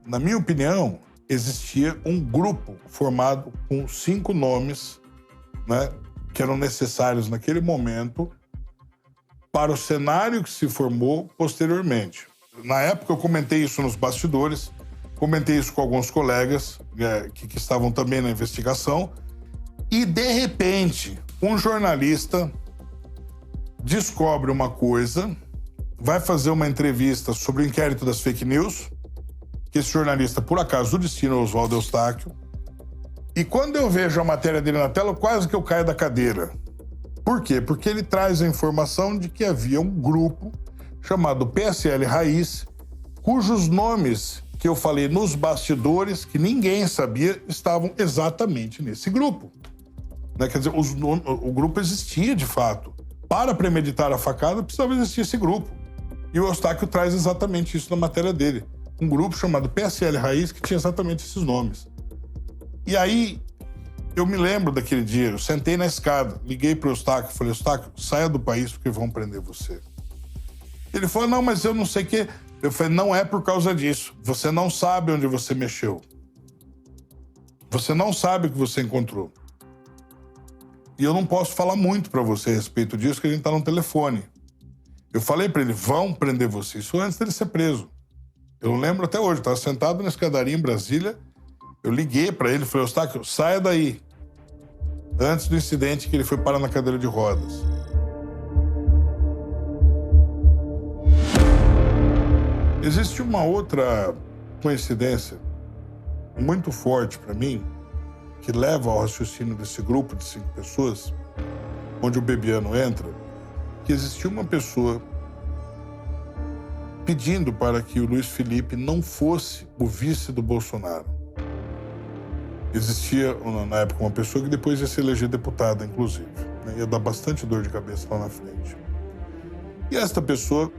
Na minha opinião, existia um grupo formado com 5 nomes, né, que eram necessários naquele momento para o cenário que se formou posteriormente. Na época, eu comentei isso nos bastidores, comentei isso com alguns colegas que estavam também na investigação, e, de repente, um jornalista descobre uma coisa, vai fazer uma entrevista sobre o inquérito das fake news, que esse jornalista, por acaso, o destino é o Oswaldo Eustáquio, e quando eu vejo a matéria dele na tela, quase que eu caio da cadeira. Por quê? Porque ele traz a informação de que havia um grupo chamado PSL Raiz, cujos nomes que eu falei nos bastidores, que ninguém sabia, estavam exatamente nesse grupo. Quer dizer, o grupo existia de fato. Para premeditar a facada, precisava existir esse grupo. E o Eustáquio traz exatamente isso na matéria dele. Um grupo chamado PSL Raiz, que tinha exatamente esses nomes. E aí, eu me lembro daquele dia, eu sentei na escada, liguei para o Eustáquio, falei, Eustáquio, saia do país porque vão prender você. Ele falou, não, mas eu não sei o quê. Eu falei, não é por causa disso. Você não sabe onde você mexeu. Você não sabe o que você encontrou. E eu não posso falar muito para você a respeito disso, porque a gente tá no telefone. Eu falei para ele, vão prender você. Isso antes dele ser preso. Eu lembro até hoje, eu estava sentado na escadaria em Brasília, eu liguei para ele e falei, Eustáquio, saia daí. Antes do incidente que ele foi parar na cadeira de rodas. Existe uma outra coincidência muito forte para mim, que leva ao raciocínio desse grupo de 5 pessoas, onde o Bebiano entra, que existiu uma pessoa pedindo para que o Luiz Felipe não fosse o vice do Bolsonaro. Existia, na época, uma pessoa que depois ia se eleger deputada, inclusive. Né? Ia dar bastante dor de cabeça lá na frente. E esta pessoa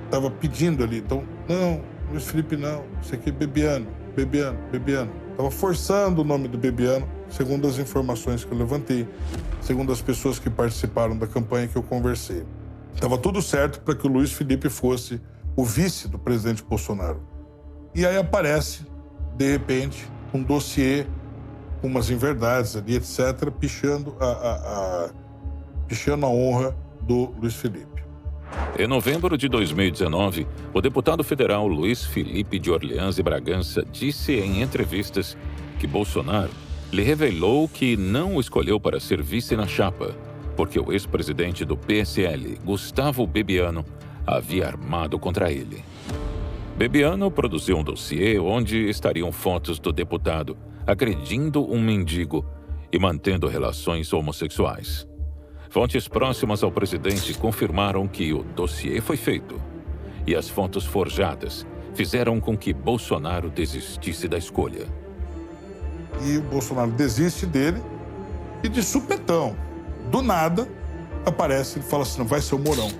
estava pedindo ali, então, não, Luiz Felipe não, isso aqui é Bebiano. Estava forçando o nome do Bebiano, segundo as informações que eu levantei, segundo as pessoas que participaram da campanha que eu conversei. Estava tudo certo para que o Luiz Felipe fosse o vice do presidente Bolsonaro. E aí aparece, de repente, um dossiê com umas inverdades ali, etc., pichando a honra do Luiz Felipe. Em novembro de 2019, o deputado federal Luiz Felipe de Orleans e Bragança disse em entrevistas que Bolsonaro lhe revelou que não o escolheu para ser vice na chapa, porque o ex-presidente do PSL, Gustavo Bebiano, havia armado contra ele. Bebiano produziu um dossiê onde estariam fotos do deputado agredindo um mendigo e mantendo relações homossexuais. Fontes próximas ao presidente confirmaram que o dossiê foi feito. E as fotos forjadas fizeram com que Bolsonaro desistisse da escolha. E o Bolsonaro desiste dele e de supetão, do nada, aparece e fala assim, não vai ser o Mourão.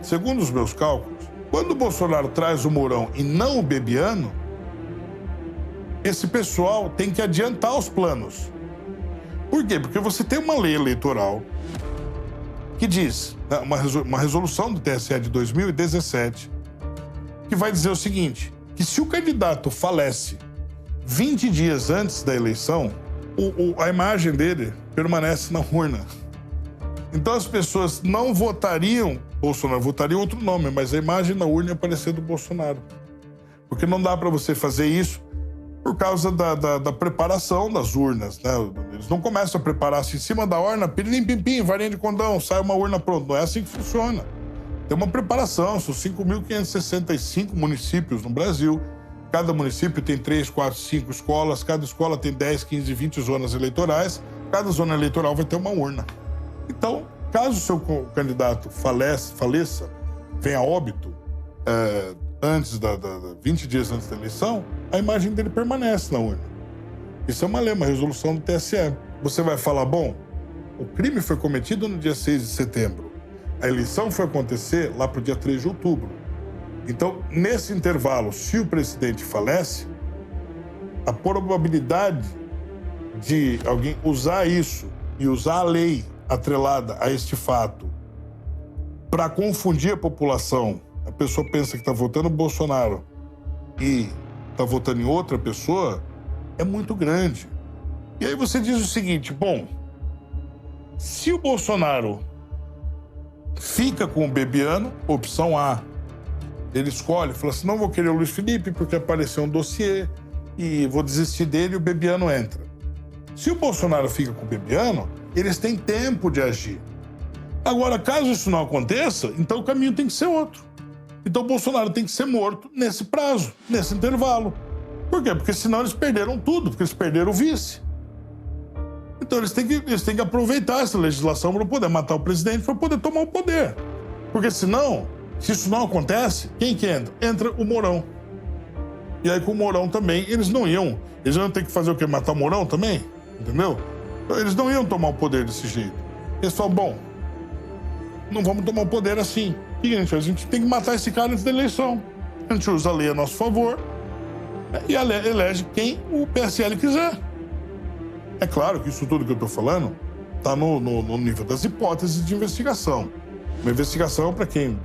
Segundo os meus cálculos, quando o Bolsonaro traz o Mourão e não o Bebiano, esse pessoal tem que adiantar os planos. Por quê? Porque você tem uma lei eleitoral que diz, uma resolução do TSE de 2017, que vai dizer o seguinte, que se o candidato falece 20 dias antes da eleição, a imagem dele permanece na urna. Então as pessoas não votariam Bolsonaro, votariam outro nome, mas a imagem na urna ia aparecer do Bolsonaro. Porque não dá para você fazer isso por causa da preparação das urnas, né? Eles não começam a preparar assim, em cima da urna, pirim-pim-pim, varinha de condão, sai uma urna pronta. Não é assim que funciona. Tem uma preparação, são 5.565 municípios no Brasil. Cada município tem 3, 4, 5 escolas, cada escola tem 10, 15, 20 zonas eleitorais. Cada zona eleitoral vai ter uma urna. Então, caso o seu candidato faleça, venha a óbito, 20 dias antes da eleição, a imagem dele permanece na urna. Isso é uma lei, uma resolução do TSE. Você vai falar, bom, o crime foi cometido no dia 6 de setembro. A eleição foi acontecer lá para o dia 3 de outubro. Então, nesse intervalo, se o presidente falece, a probabilidade de alguém usar isso e usar a lei atrelada a este fato para confundir a população, a pessoa pensa que está votando Bolsonaro e está votando em outra pessoa, é muito grande. E aí você diz o seguinte, bom, se o Bolsonaro fica com o Bebiano, opção A, ele escolhe, fala assim, não vou querer o Luiz Felipe porque apareceu um dossiê e vou desistir dele e o Bebiano entra. Se o Bolsonaro fica com o Bebiano, eles têm tempo de agir. Agora, caso isso não aconteça, então o caminho tem que ser outro. Então o Bolsonaro tem que ser morto nesse prazo, nesse intervalo. Por quê? Porque senão eles perderam tudo, porque eles perderam o vice. Então eles têm que aproveitar essa legislação para poder matar o presidente, para poder tomar o poder. Porque senão, se isso não acontece, quem que entra? Entra o Mourão. E aí com o Mourão também, eles não iam ter que fazer o quê? Matar o Mourão também? Entendeu? Então, eles não iam tomar o poder desse jeito. Eles falam, bom, não vamos tomar o poder assim. E a gente tem que matar esse cara antes da eleição. A gente usa a lei a nosso favor e elege quem o PSL quiser. É claro que isso tudo que eu estou falando está no nível das hipóteses de investigação. Uma investigação, para quem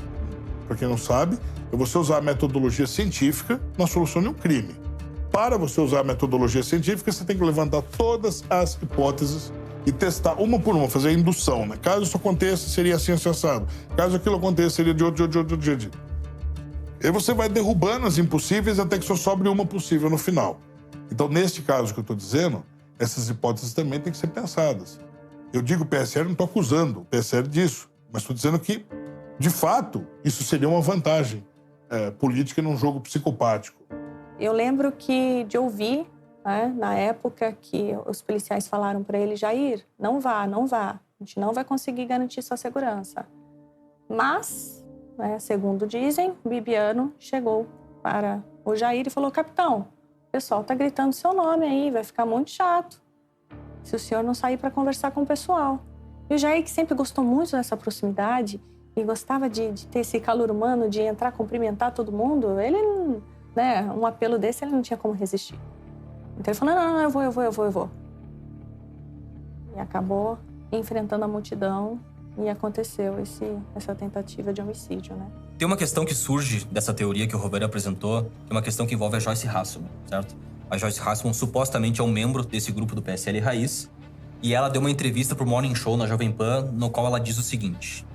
não sabe, é você usar a metodologia científica na solução de um crime. Para você usar a metodologia científica, você tem que levantar todas as hipóteses e testar uma por uma, fazer a indução, né? Caso isso aconteça, seria assim, assado. Caso aquilo aconteça, seria de outro. E aí você vai derrubando as impossíveis até que só sobre uma possível no final. Então, neste caso que eu estou dizendo, essas hipóteses também têm que ser pensadas. Eu digo PSL, não estou acusando o PSL disso, mas estou dizendo que, de fato, isso seria uma vantagem política num jogo psicopático. Eu lembro de ouvir, né, na época que os policiais falaram para ele, Jair, não vá, a gente não vai conseguir garantir sua segurança. Mas, né, segundo dizem, o Bebiano chegou para o Jair e falou, capitão, o pessoal está gritando seu nome aí, vai ficar muito chato se o senhor não sair para conversar com o pessoal. E o Jair, que sempre gostou muito dessa proximidade e gostava de ter esse calor humano, de entrar, cumprimentar todo mundo, ele, né, um apelo desse ele não tinha como resistir. Então ele falou, não, eu vou. E acabou enfrentando a multidão e aconteceu essa tentativa de homicídio, né? Tem uma questão que surge dessa teoria que o Roberto apresentou, que é uma questão que envolve a Joyce Hasselman, certo? A Joyce Hasselman supostamente é um membro desse grupo do PSL Raiz e ela deu uma entrevista pro Morning Show na Jovem Pan, no qual ela diz o seguinte.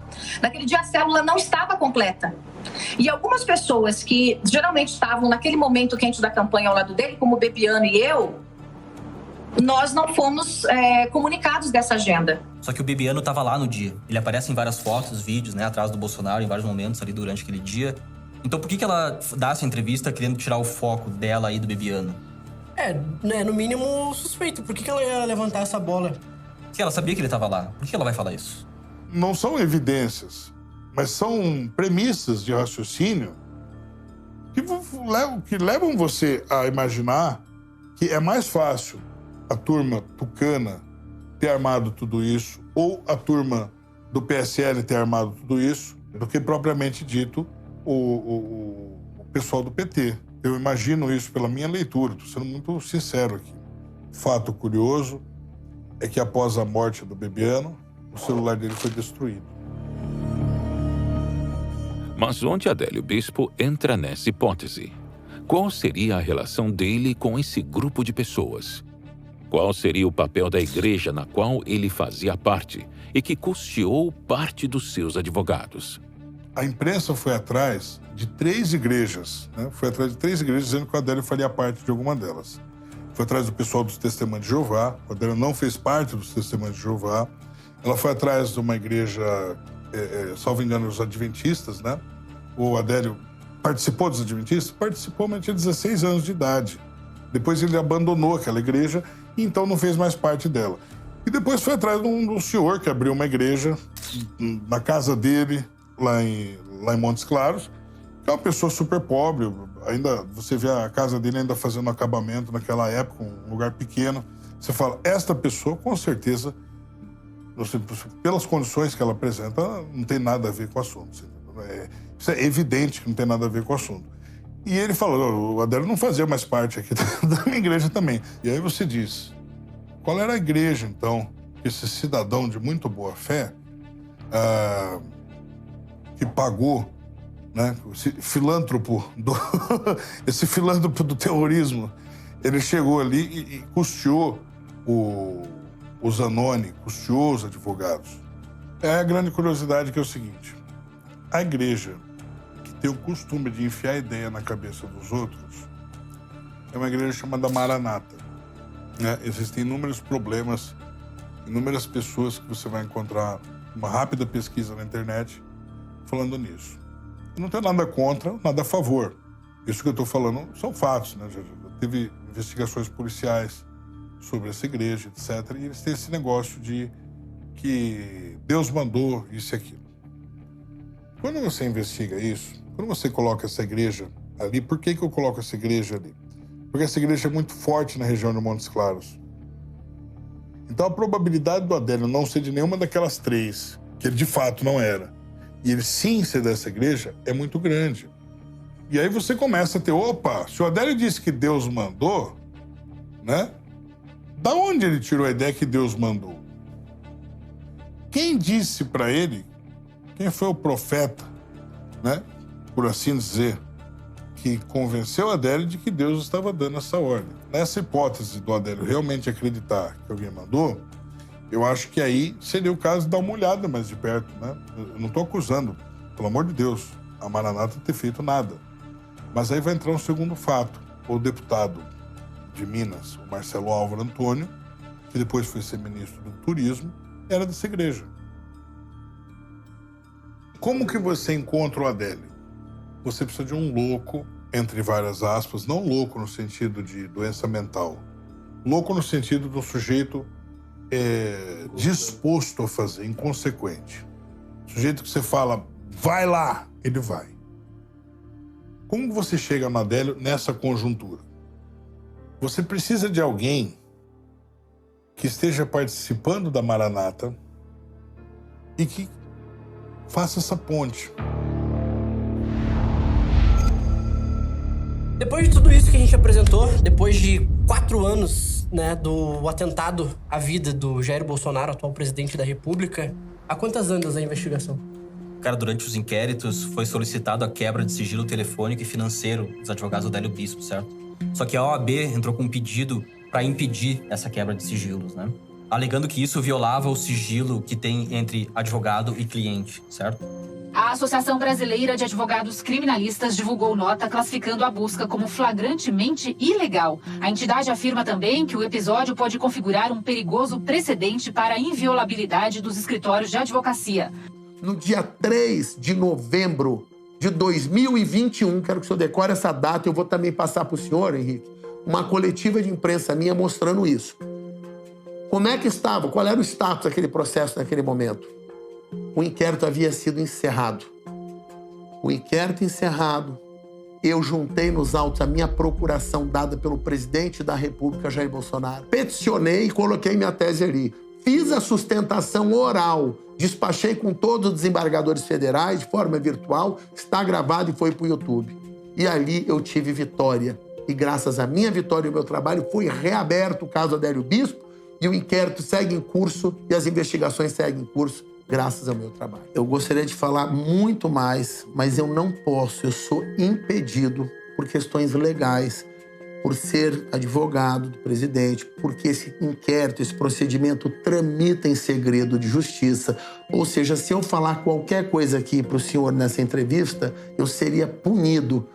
Naquele dia a célula não estava completa. E algumas pessoas que geralmente estavam naquele momento quente da campanha ao lado dele, como o Bebiano e eu, nós não fomos comunicados dessa agenda. Só que o Bebiano estava lá no dia. Ele aparece em várias fotos, vídeos, né, atrás do Bolsonaro, em vários momentos ali durante aquele dia. Então por que ela dá essa entrevista querendo tirar o foco dela aí do Bebiano? No mínimo suspeito. Por que ela ia levantar essa bola? Se ela sabia que ele estava lá, por que ela vai falar isso? Não são evidências, mas são premissas de raciocínio que levam você a imaginar que é mais fácil a turma tucana ter armado tudo isso ou a turma do PSL ter armado tudo isso do que propriamente dito o pessoal do PT. Eu imagino isso pela minha leitura, estou sendo muito sincero aqui. Fato curioso é que após a morte do Bebiano, o celular dele foi destruído. Mas onde Adélio Bispo entra nessa hipótese? Qual seria a relação dele com esse grupo de pessoas? Qual seria o papel da igreja na qual ele fazia parte e que custeou parte dos seus advogados? A imprensa foi atrás de 3 igrejas, né? Foi atrás de 3 igrejas dizendo que o Adélio faria parte de alguma delas. Foi atrás do pessoal dos Testemunhos de Jeová, o Adélio não fez parte dos Testemunhos de Jeová. Ela foi atrás de uma igreja, salvo engano, os Adventistas, né? O Adélio participou dos Adventistas? Participou, mas tinha 16 anos de idade. Depois ele abandonou aquela igreja e então não fez mais parte dela. E depois foi atrás de um senhor que abriu uma igreja na casa dele, lá em Montes Claros, que é uma pessoa super pobre. Ainda você vê a casa dele ainda fazendo acabamento naquela época, um lugar pequeno. Você fala, esta pessoa, com certeza, pelas condições que ela apresenta, não tem nada a ver com o assunto. Isso é evidente que não tem nada a ver com o assunto. E ele falou, o Adélio não fazia mais parte aqui da minha igreja também. E aí você diz, qual era a igreja, então, que esse cidadão de muito boa fé, que pagou, né, esse filântropo do terrorismo, ele chegou ali e custeou o Zanoni, custeou os advogados. É a grande curiosidade que é o seguinte, a igreja que tem o costume de enfiar ideia na cabeça dos outros é uma igreja chamada Maranata. Né? Existem inúmeros problemas, inúmeras pessoas que você vai encontrar uma rápida pesquisa na internet falando nisso. Eu não tenho nada contra, nada a favor. Isso que eu estou falando são fatos, né? Já teve investigações policiais sobre essa igreja, etc. E eles têm esse negócio de que Deus mandou isso e aquilo. Quando você investiga isso, quando você coloca essa igreja ali, por que eu coloco essa igreja ali? Porque essa igreja é muito forte na região de Montes Claros. Então a probabilidade do Adélio não ser de nenhuma daquelas 3, que ele de fato não era, e ele sim ser dessa igreja, é muito grande. E aí você começa a ter, opa, se o Adélio disse que Deus mandou, né? Da onde ele tirou a ideia que Deus mandou? Quem disse para ele, quem foi o profeta, né? Por assim dizer, que convenceu Adélio de que Deus estava dando essa ordem. Nessa hipótese do Adélio realmente acreditar que alguém mandou, eu acho que aí seria o caso de dar uma olhada mais de perto, né? Eu não estou acusando, pelo amor de Deus, a Maranata ter feito nada. Mas aí vai entrar um segundo fato. O deputado de Minas, o Marcelo Álvaro Antônio, que depois foi ser ministro do Turismo, era dessa igreja. Como que você encontra o Adélio? Você precisa de um louco, entre várias aspas, não louco no sentido de doença mental, louco no sentido do sujeito disposto a fazer, inconsequente. Sujeito que você fala, vai lá, ele vai. Como você chega no Adélio nessa conjuntura? Você precisa de alguém que esteja participando da Maranata e que faça essa ponte. Depois de tudo isso que a gente apresentou, depois de 4 anos, né, do atentado à vida do Jair Bolsonaro, atual presidente da República, há quantas andas a investigação? Cara, durante os inquéritos foi solicitado a quebra de sigilo telefônico e financeiro dos advogados do Adélio Bispo, certo? Só que a OAB entrou com um pedido para impedir essa quebra de sigilos, né? Alegando que isso violava o sigilo que tem entre advogado e cliente, certo? A Associação Brasileira de Advogados Criminalistas divulgou nota classificando a busca como flagrantemente ilegal. A entidade afirma também que o episódio pode configurar um perigoso precedente para a inviolabilidade dos escritórios de advocacia. No dia 3 de novembro de 2021, quero que o senhor decore essa data, eu vou também passar para o senhor, Henrique, uma coletiva de imprensa minha mostrando isso. Como é que estava? Qual era o status daquele processo naquele momento? O inquérito havia sido encerrado. O inquérito encerrado, eu juntei nos autos a minha procuração dada pelo presidente da República, Jair Bolsonaro. Peticionei e coloquei minha tese ali. Fiz a sustentação oral, despachei com todos os desembargadores federais de forma virtual, está gravado e foi para o YouTube. E ali eu tive vitória. E graças à minha vitória e ao meu trabalho, foi reaberto o caso Adélio Bispo e o inquérito segue em curso e as investigações seguem em curso graças ao meu trabalho. Eu gostaria de falar muito mais, mas eu não posso, eu sou impedido por questões legais, por ser advogado do presidente, porque esse inquérito, esse procedimento tramita em segredo de justiça. Ou seja, se eu falar qualquer coisa aqui para o senhor nessa entrevista, eu seria punido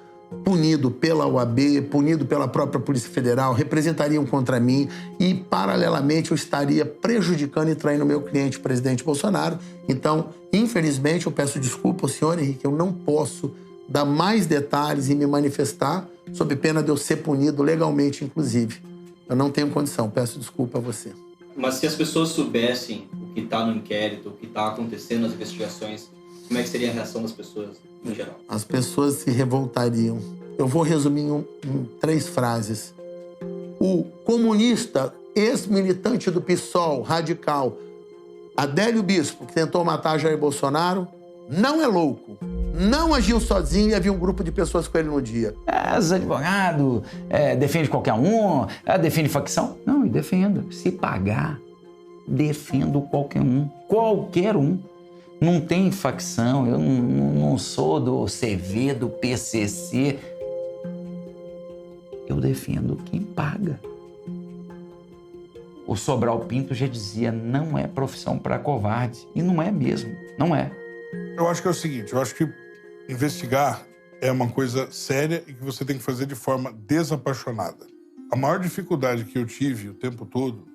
pela OAB, punido pela própria Polícia Federal, representariam contra mim e, paralelamente, eu estaria prejudicando e traindo o meu cliente, o presidente Bolsonaro. Então, infelizmente, eu peço desculpa ao senhor, Henrique, eu não posso dar mais detalhes e me manifestar sob pena de eu ser punido legalmente, inclusive. Eu não tenho condição, peço desculpa a você. Mas se as pessoas soubessem o que está no inquérito, o que está acontecendo nas investigações, como é que seria a reação das pessoas em geral? As pessoas se revoltariam. Eu vou resumir em 3 frases. O comunista, ex-militante do PSOL, radical, Adélio Bispo, que tentou matar Jair Bolsonaro, não é louco. Não agiu sozinho e havia um grupo de pessoas com ele no dia. Os advogados defende qualquer um, defende facção. Não, eu defendo. Se pagar, defendo qualquer um. Qualquer um. Não tem facção, eu não sou do CV, do PCC. Eu defendo quem paga. O Sobral Pinto já dizia, não é profissão para covarde. E não é mesmo, não é. Eu acho que é o seguinte, eu acho que investigar é uma coisa séria e que você tem que fazer de forma desapaixonada. A maior dificuldade que eu tive o tempo todo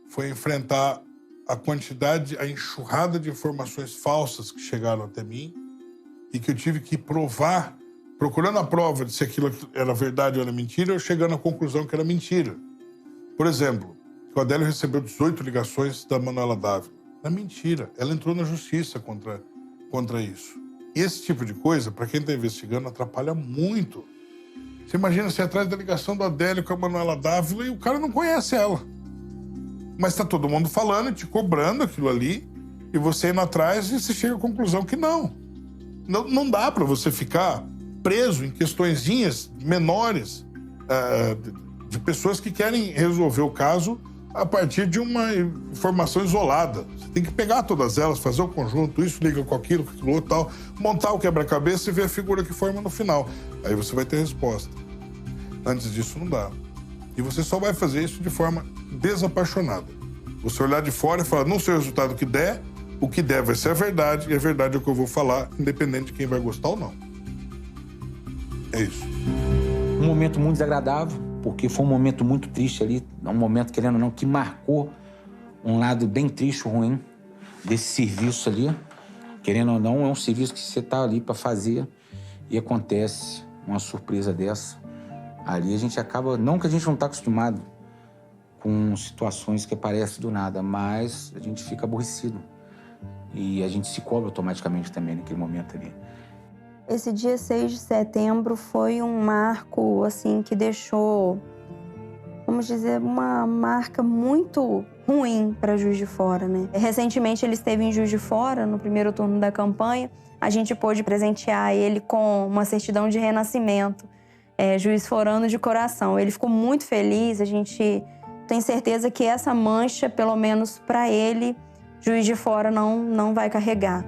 foi enfrentar a quantidade, a enxurrada de informações falsas que chegaram até mim e que eu tive que provar, procurando a prova de se aquilo era verdade ou era mentira, eu chegando à conclusão que era mentira. Por exemplo, o Adélio recebeu 18 ligações da Manuela Dávila. É mentira. Ela entrou na justiça contra isso. E esse tipo de coisa, para quem está investigando, atrapalha muito. Você imagina você atrás da ligação do Adélio com a Manuela Dávila e o cara não conhece ela. Mas está todo mundo falando, te cobrando aquilo ali, e você indo atrás e você chega à conclusão que não. Não dá para você ficar preso em questõezinhas menores de pessoas que querem resolver o caso a partir de uma informação isolada. Você tem que pegar todas elas, fazer o conjunto, isso liga com aquilo outro, tal, montar o quebra-cabeça e ver a figura que forma no final. Aí você vai ter resposta. Antes disso, não dá. E você só vai fazer isso de forma desapaixonada. Você olhar de fora e falar, não sei o resultado que der, o que der vai ser a verdade, e a verdade é o que eu vou falar, independente de quem vai gostar ou não. É isso. Um momento muito desagradável, porque foi um momento muito triste ali, um momento, querendo ou não, que marcou um lado bem triste, ruim, desse serviço ali. Querendo ou não, é um serviço que você está ali para fazer e acontece uma surpresa dessa. Ali a gente acaba, não que a gente não está acostumado com situações que aparecem do nada, mas a gente fica aborrecido. E a gente se cobra automaticamente também naquele momento ali. Esse dia 6 de setembro foi um marco, assim, que deixou, vamos dizer, uma marca muito ruim para Juiz de Fora, né? Recentemente ele esteve em Juiz de Fora, no primeiro turno da campanha. A gente pôde presentear ele com uma certidão de renascimento. Juiz forano de coração. Ele ficou muito feliz, a gente tem certeza que essa mancha, pelo menos para ele, Juiz de Fora não vai carregar.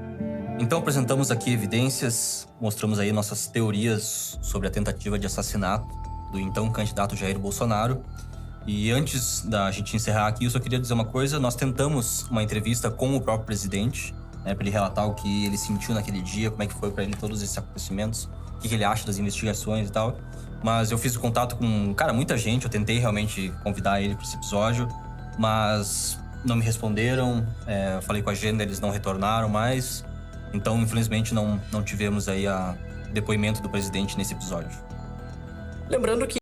Então apresentamos aqui evidências, mostramos aí nossas teorias sobre a tentativa de assassinato do então candidato Jair Bolsonaro. E antes da gente encerrar aqui, eu só queria dizer uma coisa, nós tentamos uma entrevista com o próprio presidente, para ele relatar o que ele sentiu naquele dia, como é que foi para ele todos esses acontecimentos, o que ele acha das investigações e tal. Mas eu fiz o contato com, muita gente, eu tentei realmente convidar ele para esse episódio, mas não me responderam, eu falei com a agenda, eles não retornaram mais. Então, infelizmente, não tivemos aí o depoimento do presidente nesse episódio. Lembrando que